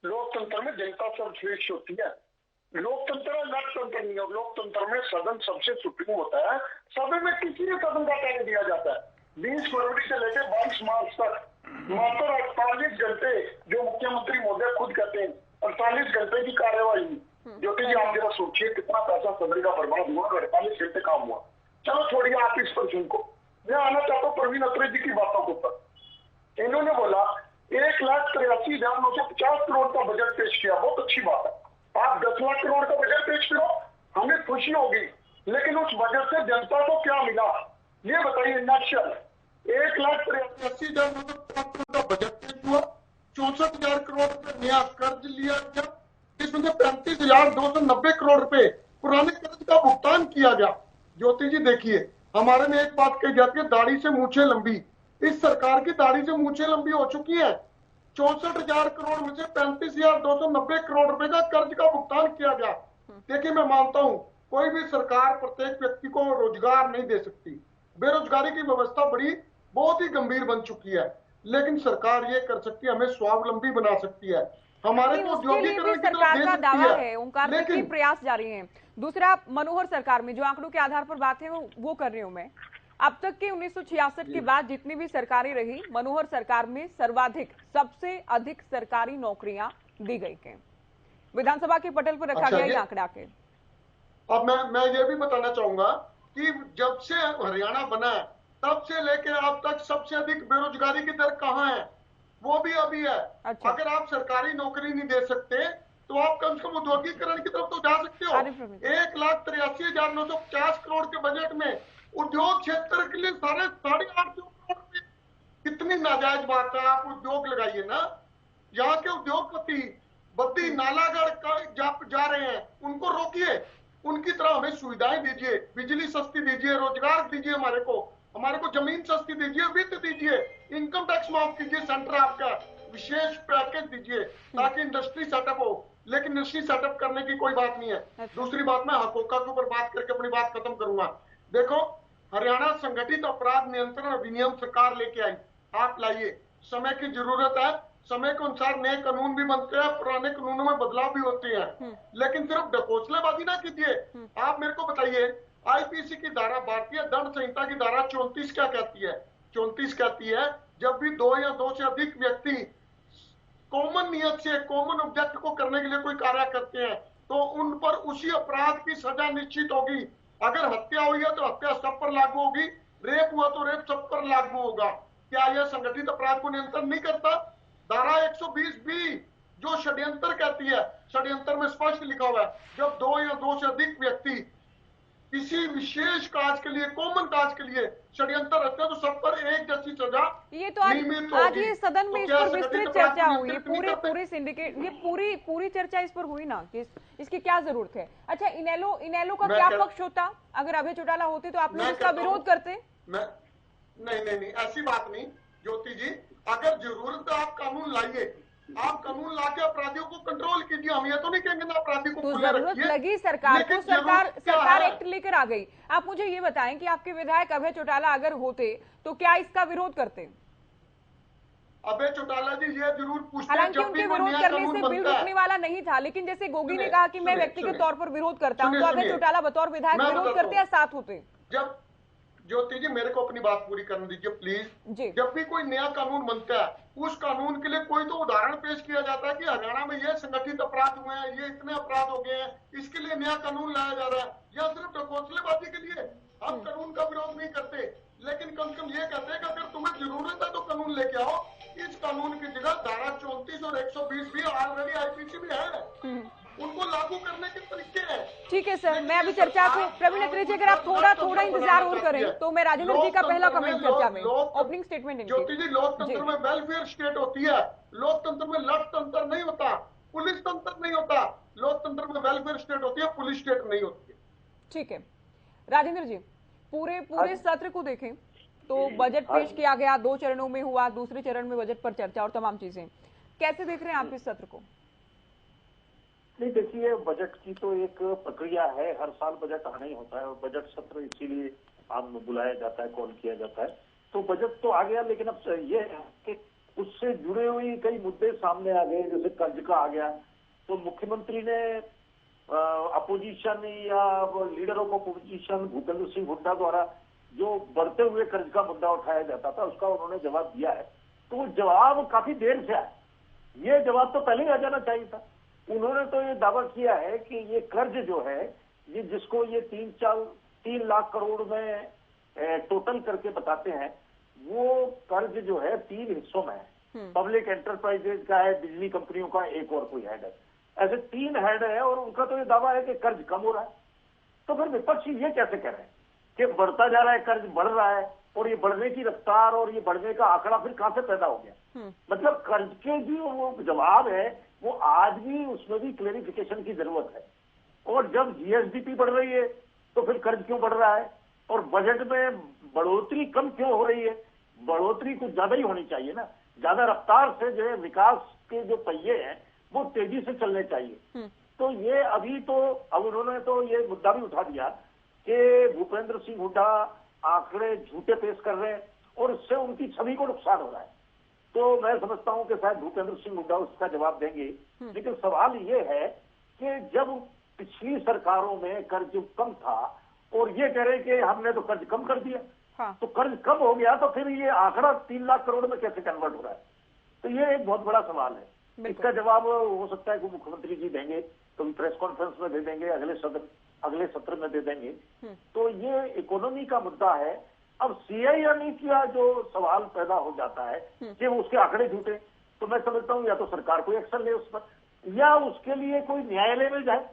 E: लोकतंत्र में जनता सर्वश्रेष्ठ होती है। लोकतंत्र लोकतंत्र नहीं है। लोकतंत्र में सदन सबसे सुप्रीम होता है। सदन में किसी भी सदन का टाइम दिया जाता है 20 फरवरी से लेकर 22 मार्च तक, मात्र 48 घंटे, जो मुख्यमंत्री महोदय खुद कहते हैं 48 घंटे की कार्यवाही। ज्योति जी, आप जरा सोचिए कितना पैसा सदन का बर्बाद हुआ और 48 घंटे काम हुआ। चलो छोड़िए आप इस प्रश्न को, मैं आना चाहता हूँ प्रवीण अत्रे जी की बातों के ऊपर। इन्होंने बोला 1,83,950 करोड़ का बजट पेश किया, बहुत अच्छी बात है। आप 10 लाख करोड़ का बजट पेश करो, हमें खुशी होगी, लेकिन उस बजट से जनता को क्या मिला ये बताइए। नक्शल 1,83,950 करोड़ का बजट पेश हुआ, 64,000 करोड़ रुपए नया कर्ज लिया गया, इसमें से 35,290 करोड़ रुपए पुराने कर्ज का भुगतान किया गया। ज्योति जी देखिए, हमारे में एक बात कही जाती है, दाढ़ी से मूछें लंबी। इस सरकार की दाढ़ी से मूछें लंबी हो चुकी है। 64,000 करोड़ में से 35,290 करोड़ रुपए का कर्ज का भुगतान किया गया। देखिए, मैं मानता हूं कोई भी सरकार प्रत्येक व्यक्ति को रोजगार नहीं दे सकती, बेरोजगारी की व्यवस्था बहुत ही गंभीर बन चुकी है, लेकिन सरकार ये कर सकती है, हमें स्वावलंबी बना सकती है। हमारे को औद्योगिकरण की
C: सरकार का दावा है, ओंकार, लेकिन प्रयास जारी हैं। दूसरा, मनोहर सरकार में जो आंकड़ों के आधार पर बात है वो कर रही हूं मैं। अब तक के 1966 के बाद जितनी भी सरकारें रही, मनोहर सरकार में सर्वाधिक, सबसे अधिक सरकारी नौकरियां दी गई हैं। विधानसभा के पटल पर रखा गया ये आंकड़ा के।
E: अब मैं ये भी बताना चाहूंगा कि जब से हरियाणा बना है तब से लेकर अब तक सबसे अधिक बेरोजगारी की दर कहाँ है? वो भी अभी है। अच्छा। अगर आप सरकारी नौकरी नहीं दे सकते
H: तो आप कम से कम औद्योगिकरण की तरफ तो जा सकते हो। 1,83,950 करोड़ के बजट में उद्योग क्षेत्र के लिए 8.5 करोड़, कितनी नाजायज बात है। आप उद्योग लगाइए ना, यहाँ के उद्योगपति बद्दी नालागढ़ जा रहे हैं, उनको रोकिए, उनकी तरह हमें सुविधाएं दीजिए, बिजली सस्ती दीजिए, रोजगार दीजिए, हमारे को जमीन सस्ती दीजिए, वित्त दीजिए, इनकम टैक्स माफ कीजिए, सेंटर आपका विशेष पैकेज दीजिए ताकि इंडस्ट्री सेटअप हो। लेकिन इंडस्ट्री सेटअप करने की कोई बात नहीं है। दूसरी बात, मैं हकोका के ऊपर बात करके अपनी बात खत्म करूंगा। देखो, हरियाणा संगठित अपराध नियंत्रण अधिनियम सरकार लेके आई, आप लाइए, समय की जरूरत है, समय के अनुसार नए कानून भी बनते हैं, पुराने कानूनों में बदलाव भी होते हैं, लेकिन सिर्फ ढकोसलेबाजी ना कीजिए। आप मेरे को बताइए, आईपीसी की धारा, भारतीय दंड संहिता की धारा 34 क्या कहती है? 34 कहती है, जब भी 2 या 2 से अधिक व्यक्ति कॉमन नियत से कॉमन ऑब्जेक्ट को करने के लिए कोई कार्य करते हैं तो उन पर उसी अपराध की सजा निश्चित होगी। अगर हत्या हुई है तो हत्या सब पर लागू होगी, रेप हुआ तो रेप सब पर लागू होगा। क्या यह संगठित अपराध को नियंत्रण नहीं करता? धारा 120B जो षड्यंत्र कहती है, षड्यंत्र में स्पष्ट लिखा हुआ है, जब 2 या 2 से अधिक व्यक्ति किसी विशेष काज के लिए, कॉमन काज के लिए षड्यंत्र रखते हैं तो सब पर एक जैसी सजा।
C: ये तो आज ये सदन में इस पर विस्तृत चर्चा हुई, पूरे सिंडिकेट, ये पूरी चर्चा इस पर हुई ना कि इसकी क्या जरूरत है। अच्छा, इनेलो का क्या पक्ष होता? अगर अभय चौटाला होते तो आप लोग इसका विरोध करते?
H: नहीं, ऐसी बात नहीं ज्योति जी। अगर जरूरत है आप कानून लाइए, आप कानून लाके अपराधियों को कंट्रोल कीजिए। हम ये तो नहीं कहेंगे ना अपराधी को
C: तो जरूरत लगी सरकार को, सरकार एक्ट लेकर आ गई। आप मुझे ये बताएं कि आपके विधायक अभय चौटाला अगर होते तो क्या इसका विरोध करते?
H: अभय चौटाला जी ये जरूर पूछते,
C: हालांकि उनके विरोध करने से बिल रुकने वाला नहीं था, लेकिन जैसे गोगी ने कहा कि मैं व्यक्तिगत तौर पर विरोध करता हूं, तो अभय चौटाला बतौर विधायक विरोध करते या साथ होते?
H: जब ज्योति जी मेरे को अपनी बात पूरी करने दीजिए प्लीज। जब भी कोई नया कानून बनता है, उस कानून के लिए कोई तो उदाहरण पेश किया जाता है कि हरियाणा में ये संगठित अपराध हुए हैं, ये इतने अपराध हो गए हैं, इसके लिए नया कानून लाया जा रहा है। या सिर्फ ढकोसलेबाजी के लिए हम कानून का विरोध नहीं करते, लेकिन कम से कम ये कहते हैं कि अगर तुम्हें जरूरत है तो कानून लेके आओ। इस कानून की जगह धारा 34 और 120 भी ऑलरेडी आईपीसी में है, उनको लागू करने के तरीके हैं।
C: ठीक है सर, मैं अभी चर्चा को प्रवीण अत्रेजी, अगर आप थोड़ा इंतजार और करें तो मैं राजेंद्र जी का पहला कमेंट चर्चा में, ओपनिंग स्टेटमेंट।
H: ज्योति जी, लोकतंत्र में वेलफेयर स्टेट होती है, लोकतंत्र में लठतंत्र नहीं होता, पुलिस तंत्र नहीं होता। लोकतंत्र में वेलफेयर स्टेट होती है, पुलिस स्टेट नहीं होती है।
C: ठीक है राजेंद्र जी, पूरे सत्र को देखें तो बजट पेश किया गया, 2 चरणों में हुआ, दूसरे चरण में बजट पर चर्चा और तमाम चीजें, कैसे देख रहे हैं आप इस सत्र को?
I: नहीं, देखिए, बजट की तो एक प्रक्रिया है, हर साल बजट आना ही होता है और बजट सत्र इसीलिए आम बुलाया जाता है, कॉल किया जाता है। तो बजट तो आ गया, लेकिन अब ये है कि उससे जुड़े हुए कई मुद्दे सामने आ गए, जैसे कर्ज का आ गया। तो मुख्यमंत्री ने अपोजिशन या leader of opposition Bhupendra Singh Hooda द्वारा जो बढ़ते हुए कर्ज का मुद्दा उठाया जाता था, उसका उन्होंने जवाब दिया है। तो वो जवाब काफी देर से आया, ये जवाब तो पहले ही आ जाना चाहिए था। उन्होंने तो ये दावा किया है कि ये कर्ज जो है, ये जिसको ये 3 लाख करोड़ में टोटल करके बताते हैं, वो कर्ज जो है 3 हिस्सों में है। पब्लिक एंटरप्राइजेज का है, बिजली कंपनियों का एक और कोई हेड है, ऐसे 3 हेड है और उनका तो ये दावा है कि कर्ज कम हो रहा है। तो फिर विपक्षी ये कैसे कह रहे हैं कि बढ़ता जा रहा है, कर्ज बढ़ रहा है, और ये बढ़ने की रफ्तार और ये बढ़ने का आंकड़ा फिर कहां से पैदा हो गया? मतलब कर्ज के जो वो जवाब है वो आज भी, उसमें भी क्लेरिफिकेशन की जरूरत है। और जब जीएसडीपी बढ़ रही है तो फिर कर्ज क्यों बढ़ रहा है? और बजट में बढ़ोतरी कम क्यों हो रही है? बढ़ोतरी कुछ ज्यादा ही होनी चाहिए ना, ज्यादा रफ्तार से जो है विकास के जो पहिए हैं वो तेजी से चलने चाहिए। तो ये अभी तो अब उन्होंने तो ये मुद्दा भी उठा दिया कि भूपेंद्र सिंह हुड्डा आंकड़े झूठे पेश कर रहे हैं और इससे उनकी छवि को नुकसान हो रहा है। तो मैं समझता हूं कि शायद भूपेंद्र सिंह हुड्डा उसका जवाब देंगे। लेकिन सवाल ये है कि जब पिछली सरकारों में कर्ज कम था और ये कह रहे कि हमने तो कर्ज कम कर दिया, तो कर्ज कम हो गया तो फिर ये आंकड़ा 3 लाख करोड़ में कैसे कन्वर्ट हो रहा है? तो ये एक बहुत बड़ा सवाल है। इसका जवाब हो सकता है कि मुख्यमंत्री जी देंगे, कभी प्रेस कॉन्फ्रेंस में दे देंगे, अगले सत्र में दे देंगे। तो ये इकोनॉमी का मुद्दा है। अब सीआईएमई का जो सवाल पैदा हो जाता है कि वो उसके आंकड़े झूठे, तो मैं समझता हूँ या तो सरकार कोई एक्शन ले उस पर, या उसके लिए कोई न्यायालय में जाए,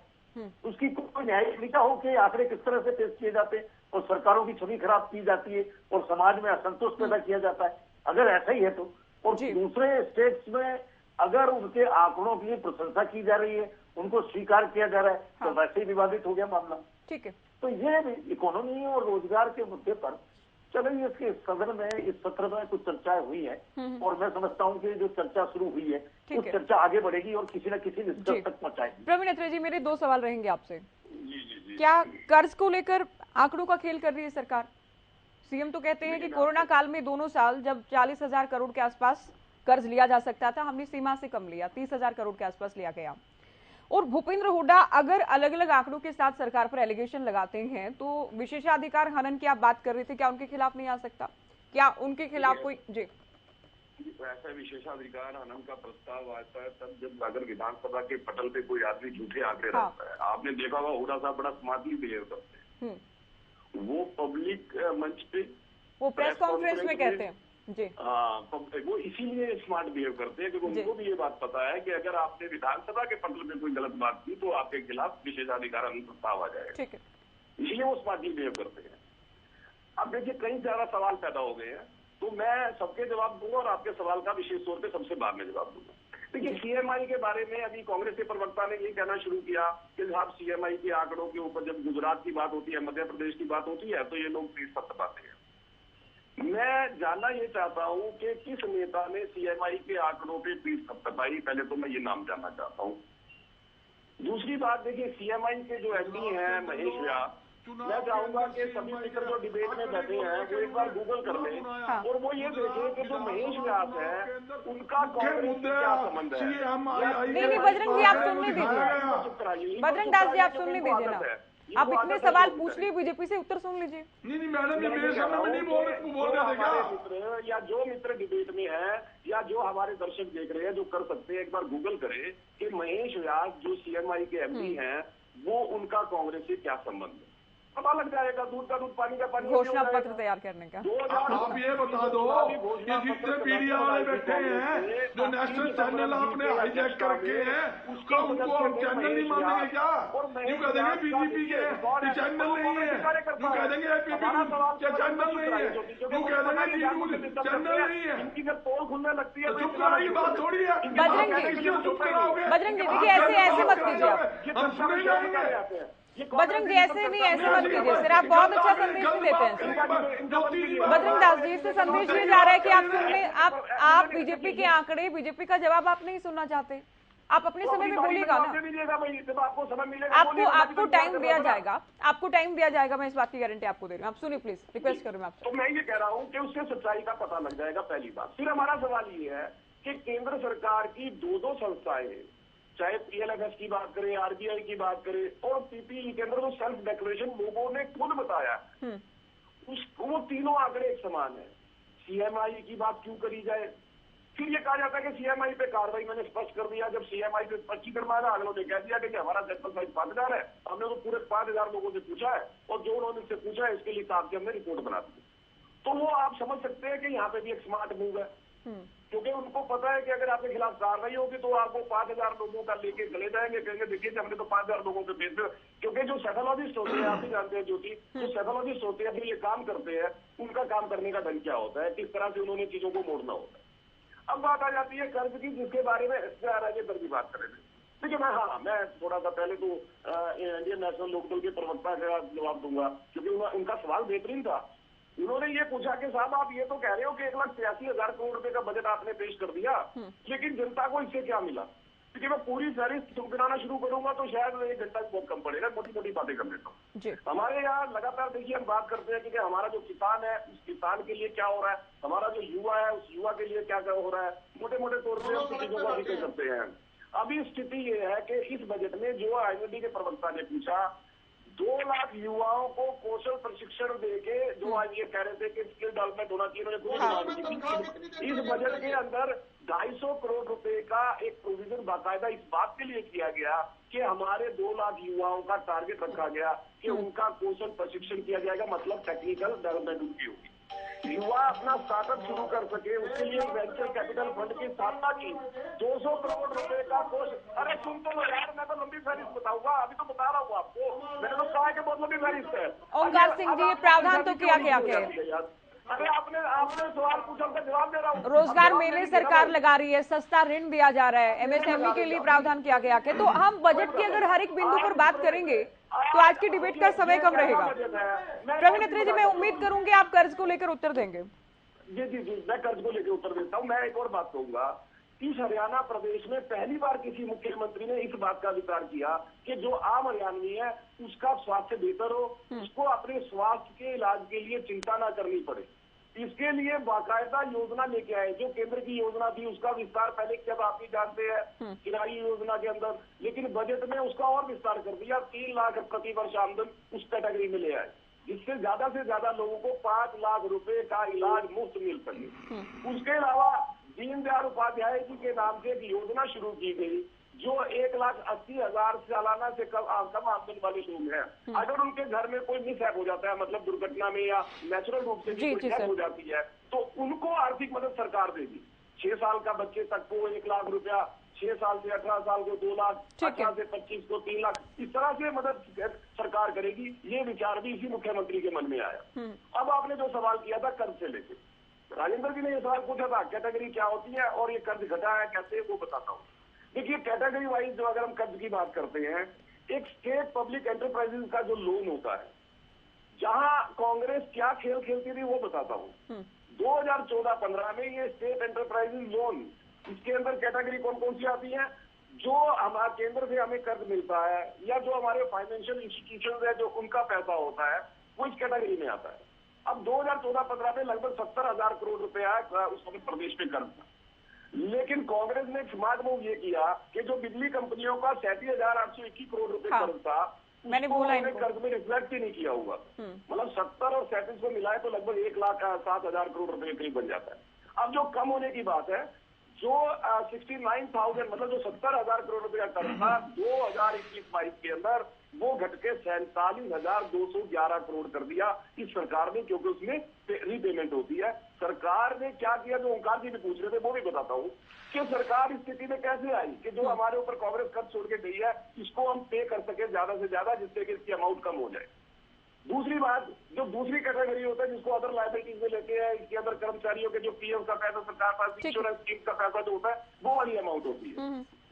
I: उसकी कोई न्यायपालिका हो कि आंकड़े किस तरह से पेश किए जाते हैं और सरकारों की छवि खराब की जाती है और समाज में असंतोष पैदा किया जाता है। अगर ऐसा ही है तो, और दूसरे स्टेट्स में अगर उनके आंकड़ों की प्रशंसा की जा रही है, उनको स्वीकार किया जा रहा है, तो वैसे ही विवादित हो गया मामला।
C: ठीक है,
I: तो ये इकोनॉमी और रोजगार के मुद्दे पर चलिए इसके सदन में इस सत्र में कुछ चर्चाएं हुई है और मैं समझता हूं कि जो चर्चा शुरू हुई है वो चर्चा आगे बढ़ेगी और किसी न किसी निष्कर्ष तक पहुंचाएगी।
C: प्रवीण अत्रे जी, मेरे 2 सवाल रहेंगे आपसे। क्या कर्ज को लेकर आंकड़ों का खेल कर रही है सरकार? सीएम तो कहते हैं कि कोरोना काल में दोनों साल जब 40,000 करोड़ के आसपास कर्ज लिया जा सकता था, हमने सीमा से कम लिया, 30,000 करोड़ के आसपास लिया गया। और भूपेंद्र हुड्डा अगर अलग अलग आंकड़ों के साथ सरकार पर एलिगेशन लगाते हैं तो विशेषाधिकार हनन की आप बात कर रहे थे, क्या उनके खिलाफ नहीं आ सकता? क्या उनके खिलाफ कोई जी
E: ऐसा विशेषाधिकार हनन का प्रस्ताव आता है तब जब अगर विधानसभा के पटल पे कोई आदमी झूठे आंकड़े रखता है। आपने देखा होगा हुड्डा साहब बड़ा स्मार्टली बिहेव करते हैं, वो पब्लिक मंच पे
C: वो प्रेस कॉन्फ्रेंस में कहते हैं जी।
E: हाँ, वो इसीलिए स्मार्ट बिहेव करते हैं क्योंकि उनको भी ये बात पता है कि अगर आपने विधानसभा के पटल में कोई गलत बात की तो आपके खिलाफ विशेषाधिकार हनन प्रस्ताव आ जाएगा।
C: ठीक है,
E: इसलिए वो स्मार्टली बिहेव करते हैं। अब देखिए कई सारा सवाल पैदा हो गए हैं, तो मैं सबके जवाब दूंगा और आपके सवाल का विशेष तौर पे सबसे बाद में जवाब दूंगा। देखिए सीएमआई के बारे में अभी कांग्रेस के प्रवक्ता ने ये कहना शुरू किया कि साहब सीएमआई के आंकड़ों के ऊपर जब गुजरात की बात होती है, मध्य प्रदेश की बात होती है तो ये लोग प्लीज सब बताते हैं। मैं जानना ये चाहता हूं कि किस नेता ने सीएमआई के आंकड़ों पे प्लीज सब बताई, पहले तो मैं ये नाम जानना चाहता हूं। दूसरी बात देखिए सीएमआई के जो एमडी हैं महेश व्यास, मैं चाहूंगा कि सभी मित्र जो डिबेट में बैठे हैं वो एक बार गूगल कर लें और वो ये देखें कि जो महेश व्यास है उनका कांग्रेस से क्या संबंध है।
C: नहीं बजरंग जी आप सुनने दीजिए, बजरंग दास जी आप सुनने दीजिए ना, आप इतने सवाल पूछ लिए बीजेपी से उत्तर सुन लीजिए।
F: नहीं मैडम, ये मेरे सामने में नहीं बोल रहे थे क्या?
E: या जो मित्र डिबेट में है या जो हमारे दर्शक देख रहे हैं जो कर सकते हैं, एक बार गूगल करें कि महेश व्यास जो सीएमआई के एमपी हैं वो उनका कांग्रेस से क्या संबंध है, पता लग जाएगा। दूध का दूध पानी का पानी।
C: घोषणा पत्र तैयार करने का
F: आप ये बता दो कि जितने मीडिया वाले बैठे हैं जो नेशनल चैनल आपने हाईजैक करके हैं उसका उनको हम चैनल नहीं मानेंगे क्या? यूँ कह देंगे बीजेपी के चैनल नहीं है, यूँ कह देंगे एपीपी चैनल नहीं है, यूँ कह देंगे न्यूज चैनल नहीं है।
E: इनकी जब पोल खुलने लगती है
F: चुप कराने की बात थोड़ी है।
C: बजरंग जी देखिए ऐसे मत कीजिए आप,
F: हम सुने जाएंगे।
C: बजरंग जी ऐसे नहीं, ऐसे मत कीजिए सर, आप बहुत अच्छा संदेश भी देते हैं। बजरंग दास जी से संदेश दिया जा रहा है कि आप सुनने आप बीजेपी के आंकड़े, बीजेपी का जवाब आप नहीं सुनना चाहते, आप अपने समय में बोलिएगा ना, आपको टाइम दिया जाएगा, आपको टाइम दिया जाएगा, मैं इस बात की गारंटी आपको दे रही हूँ। आप सुनिए प्लीज, रिक्वेस्ट करूँ मैं आपसे।
E: तो मैं ये कह रहा हूँ कि उससे सच्चाई का पता लग जाएगा, पहली बात। फिर हमारा सवाल ये है कि केंद्र सरकार की दो संस्थाएं, चाहे पीएलएफएस की बात करें, आरबीआई की बात करें और पीपीई के अंदर जो सेल्फ डिक्लेरेशन लोगों ने खुद बताया वो तीनों आंकड़े एक समान है। सीएमआई की बात क्यों करी जाए? फिर ये कहा जाता है कि सीएमआई पे कार्रवाई मैंने स्पष्ट कर दिया। जब सीएमआई पे स्पष्टीकरण मारा, अगलों ने कह दिया कि हमारा सैंपल साइज 5,000 है, हमने तो पूरे 5,000 लोगों से पूछा है और जो उन्होंने इससे पूछा है इसके लिए साथ हमने रिपोर्ट बना दी। तो वो आप समझ सकते हैं कि यहाँ पे भी एक स्मार्ट मूव है, क्योंकि उनको पता है कि अगर आपके खिलाफ कार्रवाई होगी तो आपको 5,000 लोगों का लेके चले जाएंगे, कहेंगे देखिए हमने तो 5,000 लोगों के बेच दिया। क्योंकि जो सेफोलॉजिस्ट होते हैं, आप भी जानते हैं ज्योति, जो सेफोलॉजिस्ट होते हैं, फिर ये काम करते हैं, उनका काम करने का ढंग क्या होता है, किस तरह से उन्होंने चीजों को मोड़ना होता है। अब बात आ जाती है कर्ज की, जिसके बारे में राजेंद्र की बात करेंगे। देखिए मैं थोड़ा सा पहले तो इंडियन नेशनल लोकदल के प्रवक्ता का जवाब दूंगा, क्योंकि उनका सवाल बेहतरीन था। उन्होंने ये पूछा कि साहब आप ये तो कह रहे हो कि 1,83,000 करोड़ रुपए का बजट आपने पेश कर दिया, लेकिन जनता को इससे क्या मिला? क्योंकि मैं पूरी सारी गिनाना शुरू करूंगा तो शायद 1 घंटा बहुत कम पड़ेगा, मोटी मोटी बातें कर लेता हूँ। हमारे यहाँ लगातार देखिए हम बात करते हैं कि हमारा जो किसान है उस किसान के लिए क्या हो रहा है, हमारा जो युवा है उस युवा के लिए क्या हो रहा है, मोटे मोटे तौर पर हम चीजों का जिक्र करते हैं। अभी स्थिति ये है कि इस बजट में जो आईएमडी के प्रवक्ता ने पूछा, 2 लाख युवाओं को कौशल प्रशिक्षण देके, जो आज ये कह रहे थे कि स्किल डेवलपमेंट होना चाहिए, इस बजट के अंदर 250 करोड़ रुपए का एक प्रोविजन बाकायदा इस बात के लिए किया गया कि हमारे 2 लाख युवाओं का टारगेट रखा गया कि उनका कौशल प्रशिक्षण किया जाएगा, मतलब टेक्निकल डेवलपमेंट उनकी होगी। युवा अपना स्टार्टअप शुरू कर सके, उसके लिए वेंचर कैपिटल फंड की स्थापना की। 200 करोड़ रुपए का कोष। अरे सुन तो लो यार, मैं तो लंबी फहरिस्त बताऊंगा, अभी तो बता रहा हूँ आपको। मैंने तो कहा कि बहुत लंबी फहरिस्त है।
C: ओंकार सिंह जी, ये प्रावधान तो क्या क्या है?
E: अरे आपने सवाल पूछा, उसका जवाब दे रहा हूँ।
C: रोजगार मेले सरकार लगा रही है, सस्ता ऋण दिया जा रहा है, एमएसएमई के लिए प्रावधान किया गया है। तो हम बजट की अगर हर एक बिंदु पर बात करेंगे तो आज की डिबेट का समय कम रहेगा। प्रवीण अत्री जी, मैं उम्मीद करूंगी आप कर्ज को लेकर उत्तर देंगे।
E: जी जी जी, मैं कर्ज को लेकर उत्तर देता हूँ। मैं एक और बात कहूंगा कि हरियाणा प्रदेश में पहली बार किसी मुख्यमंत्री ने इस बात का विचार किया कि जो आम हरियाणवी है उसका स्वास्थ्य बेहतर हो, उसको अपने स्वास्थ्य के इलाज के लिए चिंता ना करनी पड़े। इसके लिए बाकायदा योजना लेके आए। जो केंद्र की योजना थी उसका विस्तार पहले जब आप भी जानते हैं किराई योजना के अंदर, लेकिन बजट में उसका और विस्तार कर दिया। 3 लाख प्रति वर्ष आमदन उस कैटेगरी में ले आए, जिससे ज्यादा से ज्यादा लोगों को 5 लाख रुपए का इलाज मुफ्त मिल सके। उसके अलावा दीनदयाल उपाध्याय जी के नाम से एक योजना शुरू की गई, जो 1,80,000 सालाना से कम आमदन वाले लोग हैं, अगर उनके घर में कोई मिसहैप हो जाता है, मतलब दुर्घटना में या नेचुरल रूप से कोई डेथ हो जाती है, तो उनको आर्थिक मदद सरकार देगी। 6 साल का बच्चे तक को 1 लाख रुपया, 6 साल से 18 साल को 2 लाख, 18 से 25 को 3 लाख, इस तरह से मदद सरकार करेगी। ये विचार भी इसी मुख्यमंत्री के मन में आया। अब आपने जो सवाल किया था कर्ज से लेकर, राजेंद्र जी ने ये सवाल पूछा था कैटेगरी क्या होती है और ये कर्ज घटा है कैसे, वो बताता हूँ। देखिए, कैटेगरी वाइज जो अगर हम कर्ज की बात करते हैं, एक स्टेट पब्लिक एंटरप्राइजेज का जो लोन होता है, जहां कांग्रेस क्या खेल खेलती थी वो बताता हूँ। 2014-15 में ये स्टेट एंटरप्राइजेज लोन, इसके अंदर कैटेगरी कौन कौन सी आती है? जो हमारे केंद्र से हमें कर्ज मिलता है या जो हमारे फाइनेंशियल इंस्टीट्यूशन है जो उनका पैसा होता है, वो इस कैटेगरी में आता है। अब 2014-15 में लगभग 70,000 करोड़ रुपया उस समय प्रदेश में कर्ज था। लेकिन कांग्रेस ने स्मार्ट मूव ये किया कि जो बिजली कंपनियों का 37,821 करोड़ रुपए कर्ज था,
C: मैंने बोला
E: कर्ज में रिफ्लेक्ट ही नहीं किया हुआ। मतलब 70 और 37 को मिलाए तो लगभग 1,07,000 करोड़ रुपए करीब बन जाता है। अब जो कम होने की बात है, जो 69,000 मतलब जो 70,000 करोड़ रुपए का कर्ज था 2021-22 के अंदर, वो घट के 47,211 करोड़ कर दिया इस सरकार ने, क्योंकि उसमें रीपेमेंट होती है। सरकार ने क्या किया, जो ओंकार जी भी पूछ रहे थे वो भी बताता हूँ कि सरकार इस स्थिति में कैसे आई कि जो हमारे ऊपर कांग्रेस कर्ज छोड़ के गई है, इसको हम पे कर सके ज्यादा से ज्यादा, जिससे कि इसकी अमाउंट कम हो जाए। दूसरी बात, जो दूसरी कैटेगरी होता है जिसको अदर लायबिलिटीज में लेते हैं, इसके अंदर कर्मचारियों के जो पीएफ का पैसा, सरकार पास इंश्योरेंस स्कीम का पैसा जो होता है, वो वाली अमाउंट होती है।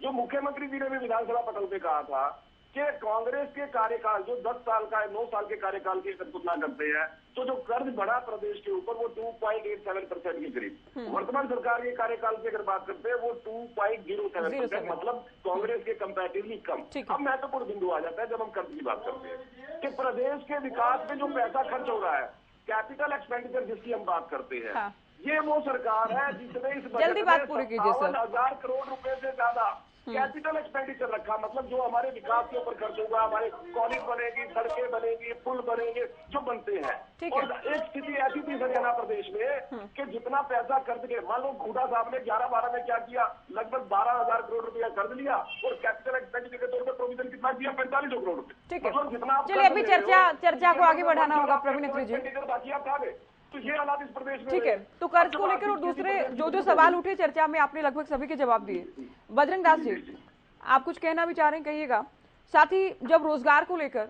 E: जो मुख्यमंत्री जी ने भी विधानसभा पटल पे कहा था कि कांग्रेस के कार्यकाल जो 10 साल का है, 9 साल के कार्यकाल की तुलना करते हैं, तो जो कर्ज बढ़ा प्रदेश के ऊपर वो 2.87% के करीब। वर्तमान सरकार के कार्यकाल की अगर बात करते हैं वो 2.07%, मतलब कांग्रेस के कंपैरेटिवली कम। अब महत्वपूर्ण बिंदु आ जाता है जब हम कर्ज की बात करते हैं कि प्रदेश के विकास में जो पैसा खर्च हो रहा है, कैपिटल एक्सपेंडिचर जिसकी हम बात करते हैं, ये वो सरकार है जिसने इस बजट में 57,000 करोड़ रुपए से ज्यादा कैपिटल एक्सपेंडिचर रखा। मतलब जो हमारे विकास के ऊपर खर्च होगा, हमारे कॉलेज बनेगी, सड़कें बनेगी, पुल बनेंगे, जो बनते हैं। और एक स्थिति ऐसी थी हरियाणा प्रदेश में कि जितना पैसा कर्ज के, मान लो हुड्डा साहब ने 11-12 में क्या किया, लगभग 12,000 करोड़ रुपया कर्ज लिया और कैपिटल एक्सपेंडिचर के तौर पर प्रोविजन कितना किया, 4500 करोड़ रुपए। मतलब जितना,
C: चलिए अभी चर्चा को आगे बढ़ाना होगा प्रवीण अत्री जी।
E: बाकी आप कहा गए, तो ये हालात इस प्रदेश में।
C: ठीक है, तो कर्ज को लेकर और दूसरे जो सवाल उठे चर्चा में, आपने लगभग सभी के जवाब दिए। बजरंग दास जी, आप कुछ कहना भी चाह रहे हैं, कहिएगा। साथ ही जब रोजगार को लेकर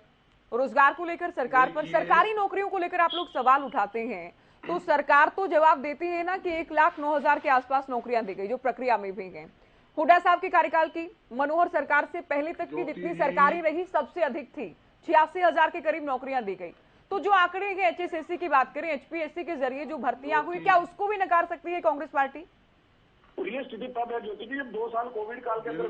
C: सरकार पर, सरकारी नौकरियों को लेकर आप लोग सवाल उठाते हैं, तो सरकार तो जवाब देती है ना कि 1,09,000 के आसपास नौकरियां दी गई, जो प्रक्रिया में भी गई। हुड्डा साहब के कार्यकाल की, मनोहर सरकार से पहले तक की जितनी सरकारी रही सबसे अधिक थी, 86,000 के करीब नौकरियां दी गई। तो जो आंकड़े हैं HSSC की बात करें, HPSC के जरिए जो भर्तियां हुई, क्या उसको भी नकार सकती है कांग्रेस पार्टी?
E: ये स्थिति तब है ज्योति जी, 2 साल कोविड काल के अंदर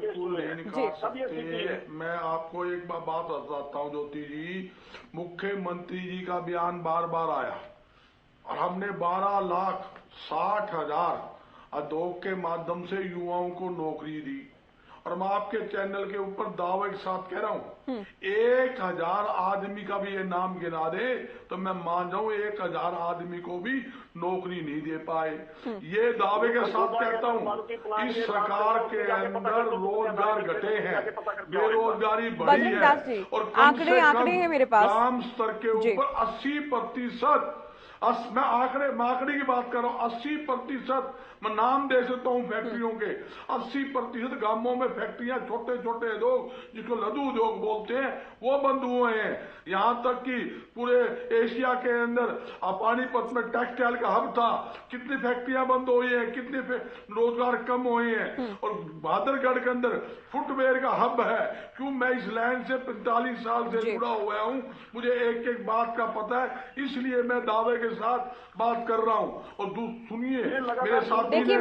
F: मैं आपको एक बात बताता हूँ ज्योति जी, मुख्यमंत्री जी का बयान बार बार आया और हमने 12,60,000 उद्योग के माध्यम से युवाओं को नौकरी दी। और मैं आपके चैनल के ऊपर दावे के साथ कह रहा हूँ, 1,000 आदमी का भी ये नाम गिना दे तो मैं मान जाऊं 1,000 आदमी को भी नौकरी नहीं दे पाए। ये दावे के साथ कहता हूँ, इस सरकार के अंदर रोजगार घटे हैं, बेरोजगारी बढ़ी है और कम से कम ग्राम स्तर के ऊपर 80% मैं आंकड़े की बात कर रहा हूँ। 80% मैं नाम दे सकता हूँ फैक्ट्रियों के। 80% गांवों में फैक्ट्रियां, छोटे छोटे उद्योग जिसको लघु उद्योग बोलते हैं, वो बंद हुए हैं। यहाँ तक कि पूरे एशिया के अंदर पानीपत में टेक्सटाइल का हब था, कितनी फैक्ट्रियां बंद हुई हैं, कितने रोजगार कम हुए हैं। और बहादुरगढ़ के अंदर फुटवेयर का हब है। क्यों? मैं इस लाइन से 45 साल से जुड़ा हुआ हूँ, मुझे एक एक बात का पता है, इसलिए मैं दावे के साथ बात कर रहा हूँ। और सुनिए मेरे साथ,
C: देखिए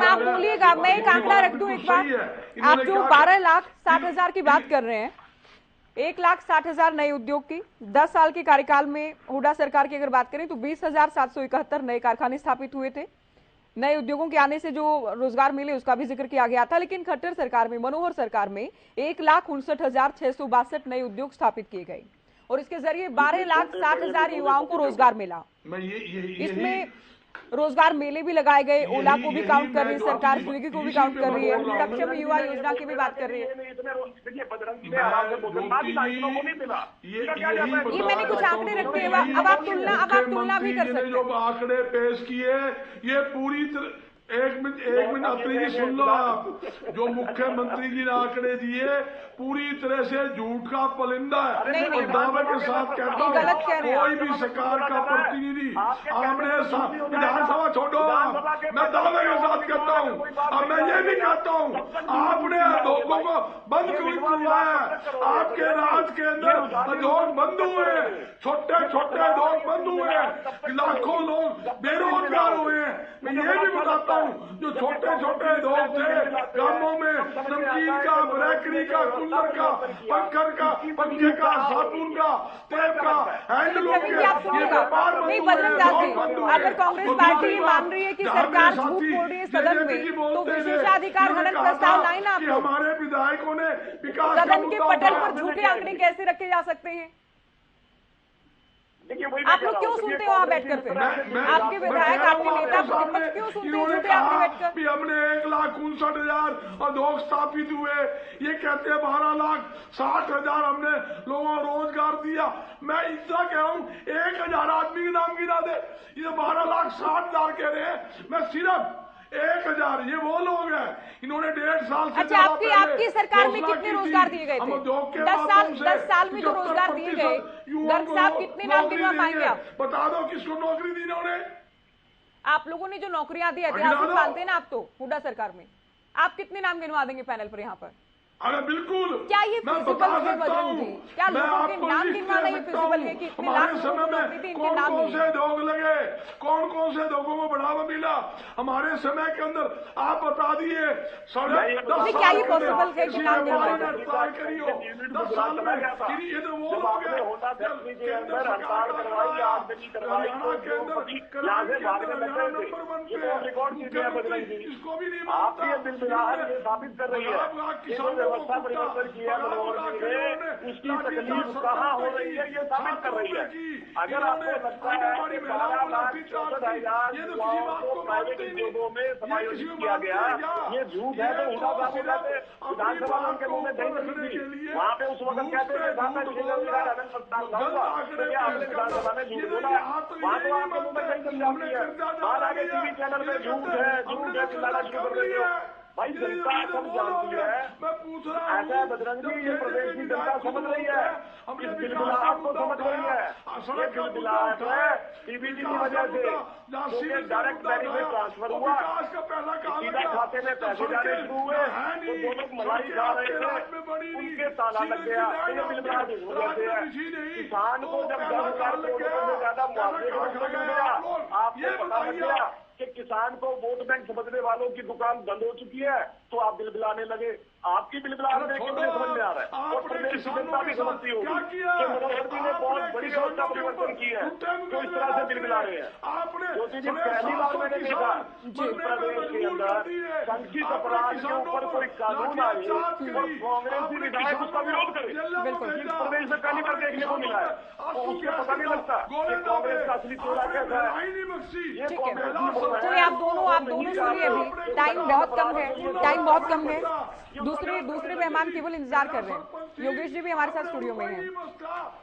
C: आप बोलिएगा, मैं एक आंकड़ा रख दूं एक बार। आप जो 12,60,000 की बात कर रहे हैं, 1,60,000 नए उद्योग की 10 साल के कार्यकाल में हुड्डा सरकार की अगर बात करें तो 20,771 नए कारखाने स्थापित हुए थे। नए उद्योगों के आने से जो रोजगार मिले उसका भी जिक्र किया गया था। लेकिन खट्टर सरकार में, मनोहर सरकार में 1,59,662 नए उद्योग स्थापित किए गए और इसके जरिए 12,60,000 युवाओं को रोजगार मिला। इसमें रोजगार मेले भी लगाए गए। ओला को भी काउंट कर रही है सरकार, स्विगी को भी काउंट कर रही है, सक्षम युवा योजना की भी बात कर रही है। ये मैंने कुछ आंकड़े रखे हैं, अब आप तुलना भी कर सकते हैं।
F: जो आंकड़े पेश किए, ये पूरी एक मिनट अत्री जी सुन लो आप। जो मुख्यमंत्री जी ने आंकड़े दिए पूरी तरह से झूठ का पलिंदा है। और दावे के साथ कहता हूँ, कोई भी सरकार का प्रतिनिधि आपने विधानसभा छोड़ो, मैं दावे के साथ कहता हूँ। अब मैं ये भी कहता हूँ, आपने उद्योगों को बंद क्यों करवाया है? आपके राज के अंदर उद्योग बंद हुए, छोटे छोटे उद्योग बंद हुए, लाखों लोग बेरोजगार हुए हैं। मैं ये भी बताता हूँ, जो छोटे छोटे उद्योग थे गांवों में, नमकीन का, बेकरी का, कुल्लर का, पंखे का, साबुन का, तेल का, हैंडलूम के, ये व्यापार
C: नहीं बजरंग दास जी, अगर कांग्रेस पार्टी मान रही है कि सरकार झूठ बोल रही है सदन में, तो विशेषाधिकार हनन प्रस्ताव लाए ना आप लोग।
F: हमारे विधायकों ने विकास
C: सदन के पटल पर झूठे आंकड़े कैसे रखे जा सकते हैं? आप लोग क्यों सुनते हो वहां बैठकर? फिर आपके विधायक, आपके नेता प्रतिपक्ष क्यों सुनते हैं झूठे आंकड़े बैठकर?
F: हमने 1,59,000 उद्योग स्थापित हुए, ये कहते हैं 12,60,000 हमने लोगों को रोजगार दिया। मैं इतना कह रहा हूँ, 1,000 आदमी के नाम गिना दे, ये 12,60,000 कह रहे हैं। मैं सिर्फ 1,000, ये वो लोग हैं, इन्होंने 1.5 साल से।
C: अच्छा, आपकी सरकार में कितने रोजगार दिए गए थे? 10 साल में जो रोजगार दिए गए, गर्ग साहब कितने नाम गिनवा पाएंगे आप?
F: बता दो किसको नौकरी दी इन्होंने?
C: आप लोगों ने जो नौकरियां दी, ऐतिहासिक मानते हैं ना आप तो हुड्डा सरकार में, आप कितने नाम गिनवा देंगे पैनल पर यहाँ पर?
F: अरे बिल्कुल,
C: क्या ये फिजिबल है बजरंग जी? क्या लोगों के नाम गिनवाना ये फिजिबल है कि इतने लाख लोगों को नौकरी थी, इनके नाम
F: कौन से उद्योग लगे, कौन कौन से उद्योगों को बढ़ावा मिला हमारे समय के अंदर? आप बता दिए।
C: क्या ये पॉसिबल है कि नाम गिनवाए?
F: 10 साल में ये तो वो लोग हैं इसको भी नहीं
I: साबित कर रही है व्यवस्था परिवर्तन किया मनोहर जी ने, उसकी तकलीफ कहाँ हो रही है ये साबित कर रही है। अगर आपको लगता है कि 12,64,000 युवाओं को प्राइवेट उद्योगों में समायोजित किया गया, ये झूठ है, तो हुड्डा साहब कहते विधानसभा में उनके मुंह में दही नहीं थी, वहाँ पे उस वक्त कहते थे साहब मैं विशेषाधिकार हनन प्रस्ताव लाऊंगा, क्योंकि आपने विधानसभा में झूठ बोला, वहाँ तो आपके मुंह में दही जम जाती है। बात आगे टीवी चैनल में झूठ है चिल्लाना शुरू कर देते हो। भाई जनता सब जानती है, ऐसा है बजरंग जी, ये प्रदेश की जनता समझ रही है, इस बिलबिलाहट को समझ रही है। ये बिलबिलाहट है डीबीटी की वजह से, क्योंकि डायरेक्ट बेनिफिट ट्रांसफर हुआ, सीधा खाते में पैसे जाने शुरू हुए, तो जो लोग मलाई खा रहे थे उनके ताला लग गया। ये बिलबिलाहट इस वजह से है। किसान को जब 10,000 करोड़ रुपए से ज्यादा मुआवजे का मिल गया, आपको पता लग गया कि किसान को वोट बैंक समझने वालों की दुकान बंद हो चुकी है, तो आप बिलबिलाने लगे। आपकी बिलबिलाहट देख के मुझे समझ में आ रहा है और प्रदेश की जनता भी समझती होगी कि मनोहर जी ने बहुत बड़ी व्यवस्था परिवर्तन की है, तो इस तरह से बिलबिला रहे हैं। ज्योति जी, पहली बार मैंने देखा प्रदेश के अंदर संचित अपराध के ऊपर कोई कानून आए और कांग्रेसी विधायक उसका विरोध करे, प्रदेश में पहली बार देखने को मिला है। तो उससे पता नहीं लगता कि कांग्रेस का असली चेहरा कैसा है। ये कांग्रेस
C: चलिए आप दोनों सुनिए, अभी टाइम बहुत कम है। दूसरे मेहमान केवल इंतजार कर रहे हैं। योगेश जी भी हमारे साथ स्टूडियो में हैं।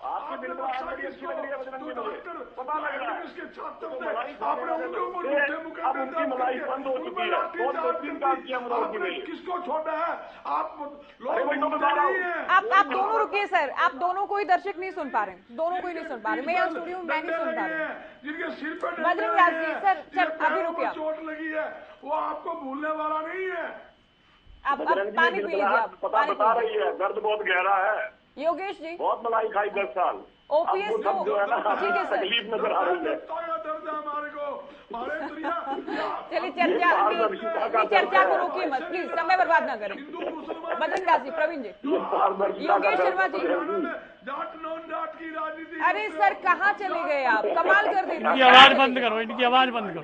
E: आपकी बिल्कुल बड़ी अच्छी लग रही है बजरंग जी, मुझे पता लग रहा है। अब उनकी मलाई बंद हो चुकी है, बहुत बेहतरीन काम किया मनोज जी ने।
F: किसको छोड़ा है आप
C: आप दोनों रुकिए सर, आप दोनों कोई दर्शक नहीं सुन पा रहे, दोनों कोई नहीं सुन पा रहे। मैं यहाँ स्टूडियो में मैं नहीं सुन पा रही।
F: जिनके सिर पे
C: बजरंग दास जी सर अभी रुकिए,
F: चोट लगी है वो आपको भूलने वाला नहीं है।
C: आप पानी पी लीजिए। आप
E: पता बता रही है, दर्द बहुत गहरा है।
C: योगेश जी
E: बहुत मलाई खाई 10 साल,
C: ओपीएस को
E: जो है ना
C: ठीक है सर,
E: तकलीफ नजर आ रही है।
F: दर्द है हमारे को,
C: चलिए चर्चा को रोकिए मत प्लीज, समय बर्बाद ना करें। बजरंग दास जी, प्रवीण जी, योगेश शर्मा जी,
F: की राजनीति।
C: अरे सर कहाँ चले गए आप, कमाल कर दी।
G: इनकी आवाज बंद करो, इनकी आवाज बंद करो।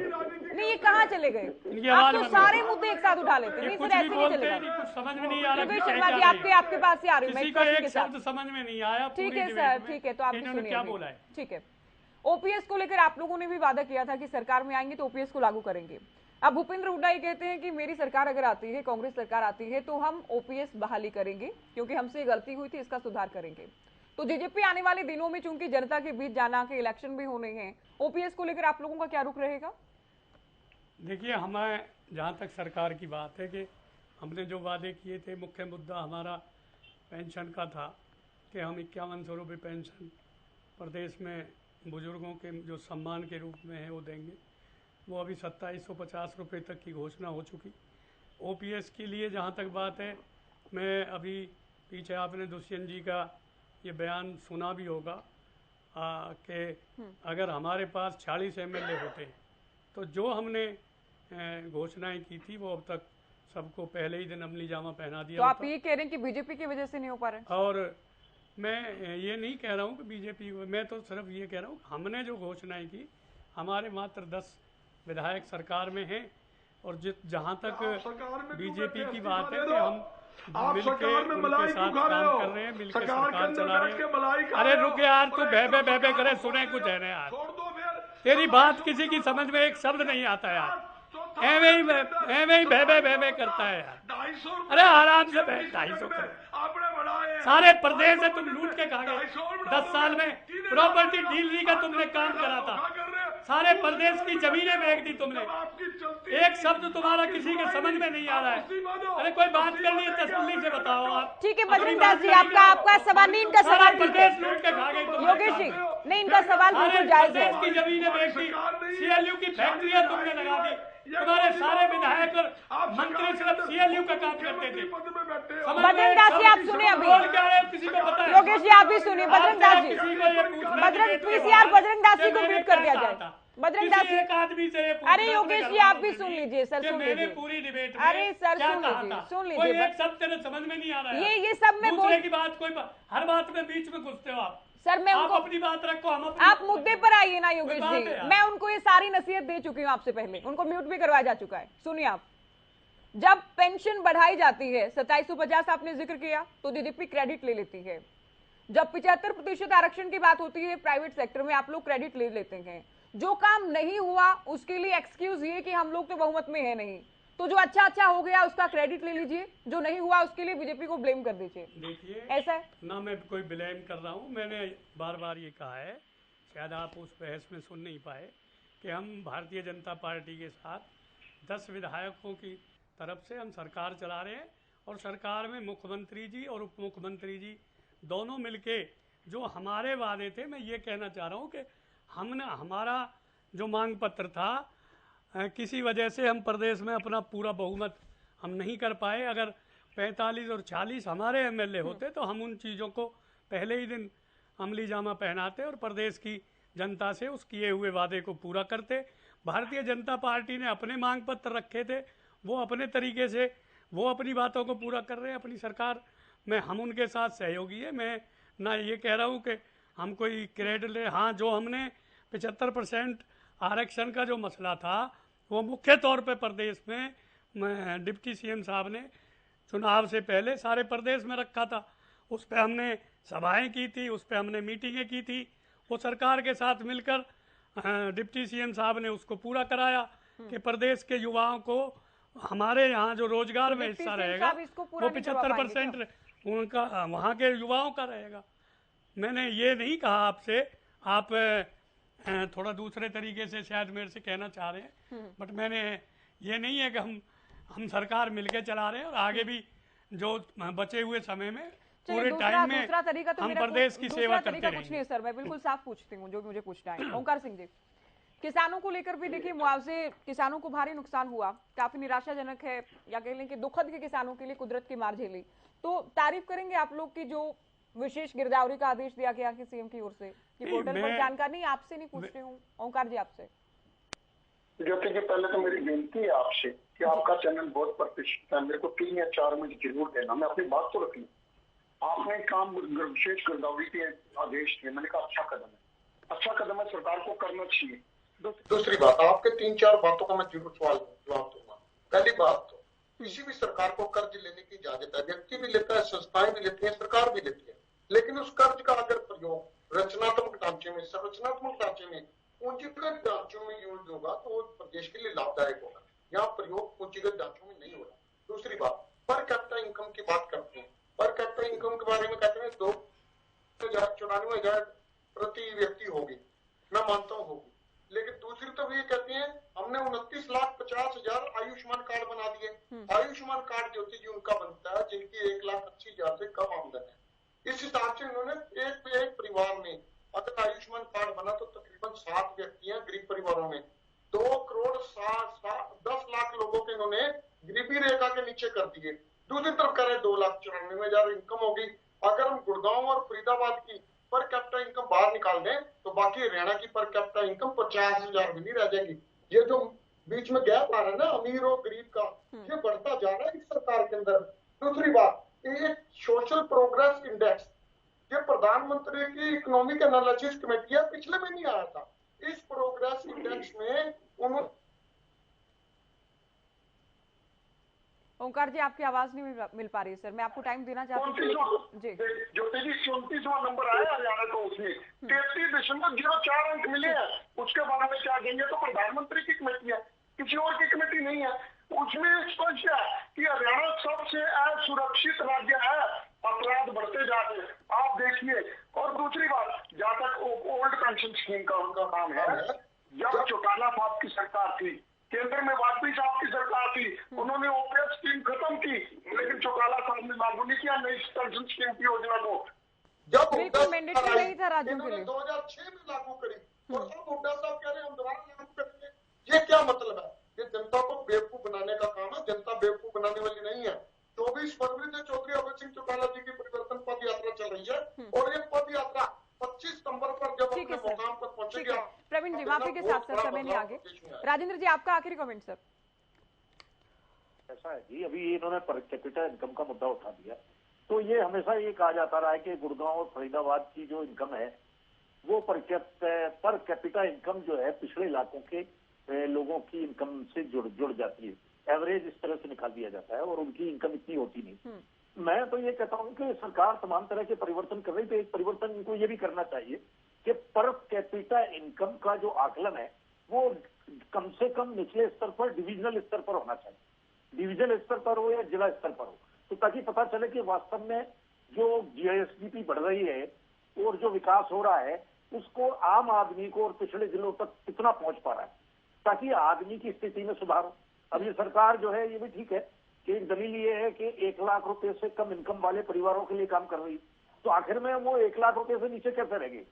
C: नहीं ये कहाँ चले गए,
G: इनकी
C: आप
G: आवाज
C: तो
G: बंद
C: सारे मुद्दे एक साथ उठा लेते। नहीं
G: कुछ
C: सर
G: भी
C: ऐसे नहीं
G: बोलते
C: चलेगा।
G: हैं, कुछ समझ में नहीं आ रहा।
C: योगेश शर्मा जी आपके पास ही आ रही हूँ मैं
G: किसी को
C: प्रश्न
G: एक
C: के साथ।
G: शब्द समझ में नहीं आया।
C: ठीक है सर, ठीक है, तो आप भी सुनिए
G: क्या बोला है।
C: ठीक है, ओपीएस को लेकर आप लोगों ने भी वादा किया था कि सरकार में आएंगे तो ओपीएस को लागू करेंगे। अब भूपेंद्र हुड्डा ये कहते हैं कि मेरी सरकार अगर आती है, कांग्रेस सरकार आती है, तो हम ओपीएस बहाली करेंगे क्योंकि हमसे गलती हुई थी, इसका सुधार करेंगे। तो जेजेपी आने वाले दिनों में चूंकि जनता के बीच जाना के इलेक्शन भी होने हैं, ओपीएस को लेकर आप लोगों का क्या रुख रहेगा?
G: देखिए, हमें जहाँ तक सरकार की बात है कि हमने जो वादे किए थे, मुख्य मुद्दा हमारा पेंशन का था कि हम 5100 रुपये पेंशन प्रदेश में बुजुर्गों के जो सम्मान के रूप में है वो देंगे। वो अभी 2750 रुपये तक की घोषणा हो चुकी। ओपीएस के लिए जहाँ तक बात है, मैं अभी पीछे आपने दुष्यंत जी का ये बयान सुना भी होगा कि अगर हमारे पास 46 एमएलए होते तो जो हमने घोषणाएं की थी वो अब तक सबको पहले ही दिन अमली जामा पहना दिया।
C: तो आप ये कह रहे हैं कि बीजेपी की वजह से नहीं हो पा रहे?
G: और मैं ये नहीं कह रहा हूँ कि बीजेपी, मैं तो सिर्फ ये कह रहा हूँ हमने जो घोषणाएं की, हमारे मात्र 10 विधायक सरकार में हैं और जहाँ तक बीजेपी की बात है कि हम मिलके उनके साथ काम कर रहे हैं, मिलके सरकार चला रहे हैं। अरे रुक यार, तू बह करे, सुने कुछ है ना यार, तेरी बात किसी की समझ में एक शब्द नहीं आता यार, ऐवे ही बह करता है यार। अरे आराम से 250 सारे प्रदेश से तुम लूट के खा गए। 10 साल में प्रॉपर्टी डीलरी का तुमने काम करा था, सारे प्रदेश की जमीनें बेच दी तुमने, एक शब्द तुम्हारा किसी के समझ में नहीं आ रहा है। अरे कोई बात करनी है तसल्ली से बताओ आप।
C: ठीक है बजरंग दास जी, आपका सवाल नहीं, इनका सवाल
G: प्रदेश लूट के खा गए।
C: योगेश जी नहीं, इनका सवाल बिल्कुल जायज है।
G: प्रदेश की जमीनें बेच दी, सीएलयू की फैक्ट्रियां तुमने लगा दी, तुम्हारे सारे विधायक और मंत्री सिर्फ सीएलयू का काम करते थे।
C: बजरंग दास जी आप सुनिए अभी,
G: किसी को पता है?
C: योगेश जी आप भी सुनिए। बजरंग दास जी, बजरंग पीसीआर बजरंग दास जी को म्यूट कर दिया जाए। बजरंग दास जी,
G: एक आदमी से
C: अरे योगेश जी आप भी सुन लीजिए सर, सुन लीजिए
G: पूरी डिबेट।
C: अरे सर सुन लीजिए,
G: एक शब्द तेरे समझ में नहीं आ रहा है।
C: ये सब में
G: दूसरे की बात, कोई हर बात में बीच में घुसते हो आप।
C: सर मैं
G: आप अपनी बात रखो, हम
C: आप मुद्दे पर आइए ना योगेश जी। मैं उनको ये सारी नसीहत दे चुकी हूँ आपसे पहले, उनको म्यूट भी करवाया जा चुका है। सुनिए आप, जब पेंशन बढ़ाई जाती है 2750 आपने जिक्र किया, तो डीजीपी क्रेडिट ले लेती है। जब 75% आरक्षण की बात होती है प्राइवेट सेक्टर में, आप लोग क्रेडिट ले लेते हैं। जो काम नहीं हुआ उसके लिए एक्सक्यूज ये कि हम लोग तो बहुमत में है नहीं, तो जो अच्छा हो गया उसका क्रेडिट ले लीजिए, जो नहीं हुआ उसके लिए बीजेपी को ब्लेम कर दीजिए।
G: देखिए
C: ऐसा है
G: ना, मैं कोई ब्लेम कर रहा हूँ। मैंने बार बार ये कहा है, शायद आप उस बहस में सुन नहीं पाए, कि हम भारतीय जनता पार्टी के साथ 10 विधायकों की तरफ से हम सरकार चला रहे हैं, और सरकार में मुख्यमंत्री जी और उप मुख्यमंत्री जी दोनों मिलके जो हमारे वादे थे, मैं ये कहना चाह रहा हूँ कि हमने, हमारा जो मांग पत्र था, किसी वजह से हम प्रदेश में अपना पूरा बहुमत हम नहीं कर पाए। अगर 45 और 40 हमारे एमएलए होते तो हम उन चीज़ों को पहले ही दिन अमली जामा पहनाते और प्रदेश की जनता से उस किए हुए वादे को पूरा करते। भारतीय जनता पार्टी ने अपने मांग पत्र रखे थे, वो अपने तरीके से वो अपनी बातों को पूरा कर रहे हैं अपनी सरकार में, हम उनके साथ सहयोगी है। मैं ना ये कह रहा हूँ कि हम कोई क्रेडिट ले। हाँ, जो हमने 75% आरक्षण का जो मसला था वो मुख्य तौर पे प्रदेश में डिप्टी सीएम साहब ने चुनाव से पहले सारे प्रदेश में रखा था। उस पर हमने सभाएं की थी, उस पर हमने मीटिंगें की थी, वो सरकार के साथ मिलकर डिप्टी सीएम साहब ने उसको पूरा कराया कि प्रदेश के युवाओं को हमारे यहाँ जो रोजगार में हिस्सा रहेगा वो 75% उनका वहाँ के युवाओं का रहेगा। मैंने ये नहीं कहा आपसे, आप थोड़ा दूसरे तरीके से शायद मेरे से कहना चाह रहे हैं, बट मैंने ये नहीं है कि हम सरकार मिलके चला रहे हैं और आगे भी जो बचे हुए समय में पूरे टाइम में हम प्रदेश की सेवा करते रहेंगे।
C: कुछ नहीं सर, मैं बिल्कुल साफ पूछती हूँ जो मुझे पूछना है। ओंकार सिंह जी, किसानों को लेकर भी देखिए मुआवजे, किसानों को भारी नुकसान हुआ, काफी निराशाजनक है या कह लें कि दुखद के किसानों के लिए कुदरत की मार झेली। तो तारीफ करेंगे आप लोग की जो विशेष गिरदावरी का आदेश दिया गया कि सीएम की ओर से कि पोर्टल पर जानकारी, आपसे नहीं पूछ रही हूँ ओंकार जी, आपसे।
J: ज्योति जी, पहले तो मेरी विनती है आपसे कि आपका चैनल बहुत प्रतिष्ठित है, मेरे को 3 या 4 मिनट जरूर देना, मैं अपनी बात तो रखी। आपने काम विशेष गिरदावरी के आदेश दिए, मैंने कहा अच्छा कदम है, सरकार को करना चाहिए।
H: दूसरी बात, आपके 3-4 बातों का मैं जरूर जवाब दूंगा। पहली बात तो किसी भी सरकार को कर्ज लेने की इजाजत है, व्यक्ति भी लेता है, संस्थाएं भी लेती है, सरकार भी लेती है, लेकिन उस कर्ज का अगर प्रयोग रचनात्मक ढांचे में, संरचनात्मक ढांचे में, पूंजीगत ढांचों में यूज होगा तो वो प्रदेश के लिए लाभदायक होगा। यहाँ प्रयोग पूंजीगत ढांचों में नहीं हो रहा। दूसरी बात, पर कैपिटा इनकम की बात करते हैं। पर कैपिटा इनकम के बारे में कहते हैं 2,94,000 प्रति व्यक्ति होगी, मैं मानता हूँ होगी, लेकिन दूसरी तो ये कहते हैं हमने 29,50,000 आयुष्मान कार्ड बना दिए। आयुष्मान कार्ड ज्योति जी उनका बनता है जिनकी 1,80,000 से कम आमदन है। इस हिसाब से उन्होंने एक परिवार में अगर आयुष्मान कार्ड बना तो तकरीबन 7 व्यक्ति हैं गरीब परिवारों में, 2,10 लाख लोगों के इन्होंने गरीबी रेखा के नीचे कर दिए। दूसरी तरफ कह रहे 2,94,000 इनकम होगी। अगर हम गुड़गांव और फरीदाबाद की पर कैपिटा इनकम बाहर निकाल दें तो बाकी हरियाणा की पर कैपिटा इनकम 50,000 भी नहीं रह जाएगी। ये जो बीच में गैप आ रहा है ना अमीर और गरीब का, ये बढ़ता जा रहा है इस सरकार के अंदर। दूसरी बात, ये सोशल प्रोग्रेस इंडेक्स, ये प्रधानमंत्री की इकोनॉमिक एनालिसिस कमेटी है, पिछले में नहीं आया था। इस प्रोग्रेस इंडेक्स में उन्होंने,
C: ओंकार जी आपकी आवाज नहीं मिल पा रही है सर, मैं आपको टाइम देना चाहती हूँ जी।
J: ज्योति जी 34वां नंबर आया हरियाणा को, उसमें 33.04 अंक मिले हैं। उसके बारे में क्या कहेंगे, तो प्रधानमंत्री की कमेटी है, किसी और की कमेटी नहीं है। उसमें स्पष्ट है कि हरियाणा सबसे असुरक्षित राज्य है, अपराध बढ़ते जा रहे हैं, आप देखिए। और दूसरी बात, जहाँ तक ओल्ड पेंशन स्कीम का उनका काम है, जब चौटाला साहब की सरकार थी, केंद्र में वाजपेयी साहब की सरकार थी, उन्होंने ओपीएस स्कीम खत्म की, लेकिन चौटाला साहब ने लागू नहीं किया नई पेंशन स्कीम की योजना को। जब
C: नहीं था राजू के लिए
H: 2006 में लागू करी और अब हुड्डा साहब कह रहे हैं हम दोबारा लागू करेंगे। ये क्या मतलब है? ये जनता को बेवकूफ बनाने का काम है, जनता बेवकूफ बनाने वाली नहीं है। 24 फरवरी से चौधरी अभय सिंह चौटाला जी की परिवर्तन पद यात्रा चल रही है और ये पद यात्रा 25 सितंबर पर जब अपने मुकाम पर पहुंचेगी।
C: प्रवीण जी माफी के साथ सर, समय नहीं आगे। राजेंद्र जी आपका आखिरी कमेंट सर।
I: ऐसा है जी, अभी इन्होंने पर कैपिटा इनकम का मुद्दा उठा दिया, तो ये हमेशा ये कहा जाता रहा है कि गुड़गांव और फरीदाबाद की जो इनकम है वो पर कैपिटा इनकम जो है पिछड़े इलाकों के लोगों की इनकम से जुड़ जाती है। एवरेज इस तरह से निकाल दिया जाता है और उनकी इनकम इतनी होती नहीं। मैं तो ये कहता हूं कि सरकार तमाम तरह के परिवर्तन कर रही है, तो एक परिवर्तन इनको ये भी करना चाहिए कि पर कैपिटा इनकम का जो आकलन है वो कम से कम निचले स्तर पर, डिविजनल स्तर पर होना चाहिए। डिविजनल स्तर पर हो या जिला स्तर पर हो, तो ताकि पता चले कि वास्तव में जो जीएसडीपी बढ़ रही है और जो विकास हो रहा है उसको आम आदमी को और पिछड़े जिलों तक कितना पहुंच पा रहा है, ताकि आदमी की स्थिति में सुधार हो। अब ये सरकार जो है ये भी ठीक है कि एक दलील ये है कि 1 लाख रुपए से कम इनकम वाले परिवारों के लिए काम कर रही है, तो आखिर में वो 1 लाख रुपए से नीचे कैसे रहेगी?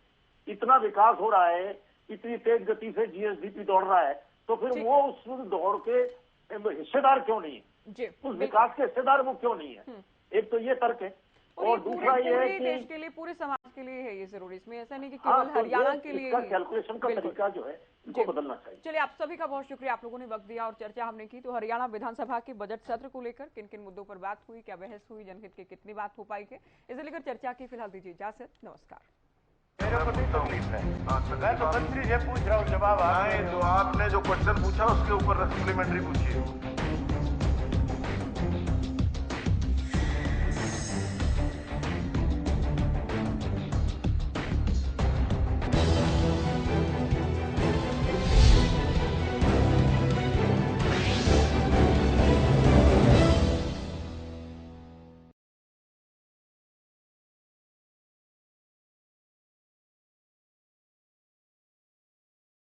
I: इतना विकास हो रहा है, इतनी तेज गति से जीएसडीपी दौड़ रहा है, तो फिर वो उस दौड़ के हिस्सेदार क्यों नहीं है? उस विकास के हिस्सेदार वो क्यों नहीं है? एक तो ये तर्क है और दूसरा ये है कि
C: देश के लिए, पूरे समाज के लिए है ये जरूरी। इसमें ऐसा नहीं कि केवल हरियाणा के लिए।
I: कैलकुलेशन का तरीका जो है इनको बदलना चाहिए।
C: चलिए, आप सभी का बहुत शुक्रिया, आप लोगों ने वक्त दिया और चर्चा हमने की। तो हरियाणा विधानसभा के बजट सत्र को लेकर किन किन मुद्दों पर बात हुई, क्या बहस हुई, जनहित की कितनी बात हो पाई है, इसे लेकर चर्चा की फिलहाल दीजिए इजाजत। नमस्कार।
B: मेरे को नहीं तकलीफ है, मैं तो मंत्री से पूछ रहा हूँ जवाब। आपने जो क्वेश्चन पूछा उसके ऊपर सप्लीमेंट्री पूछिए।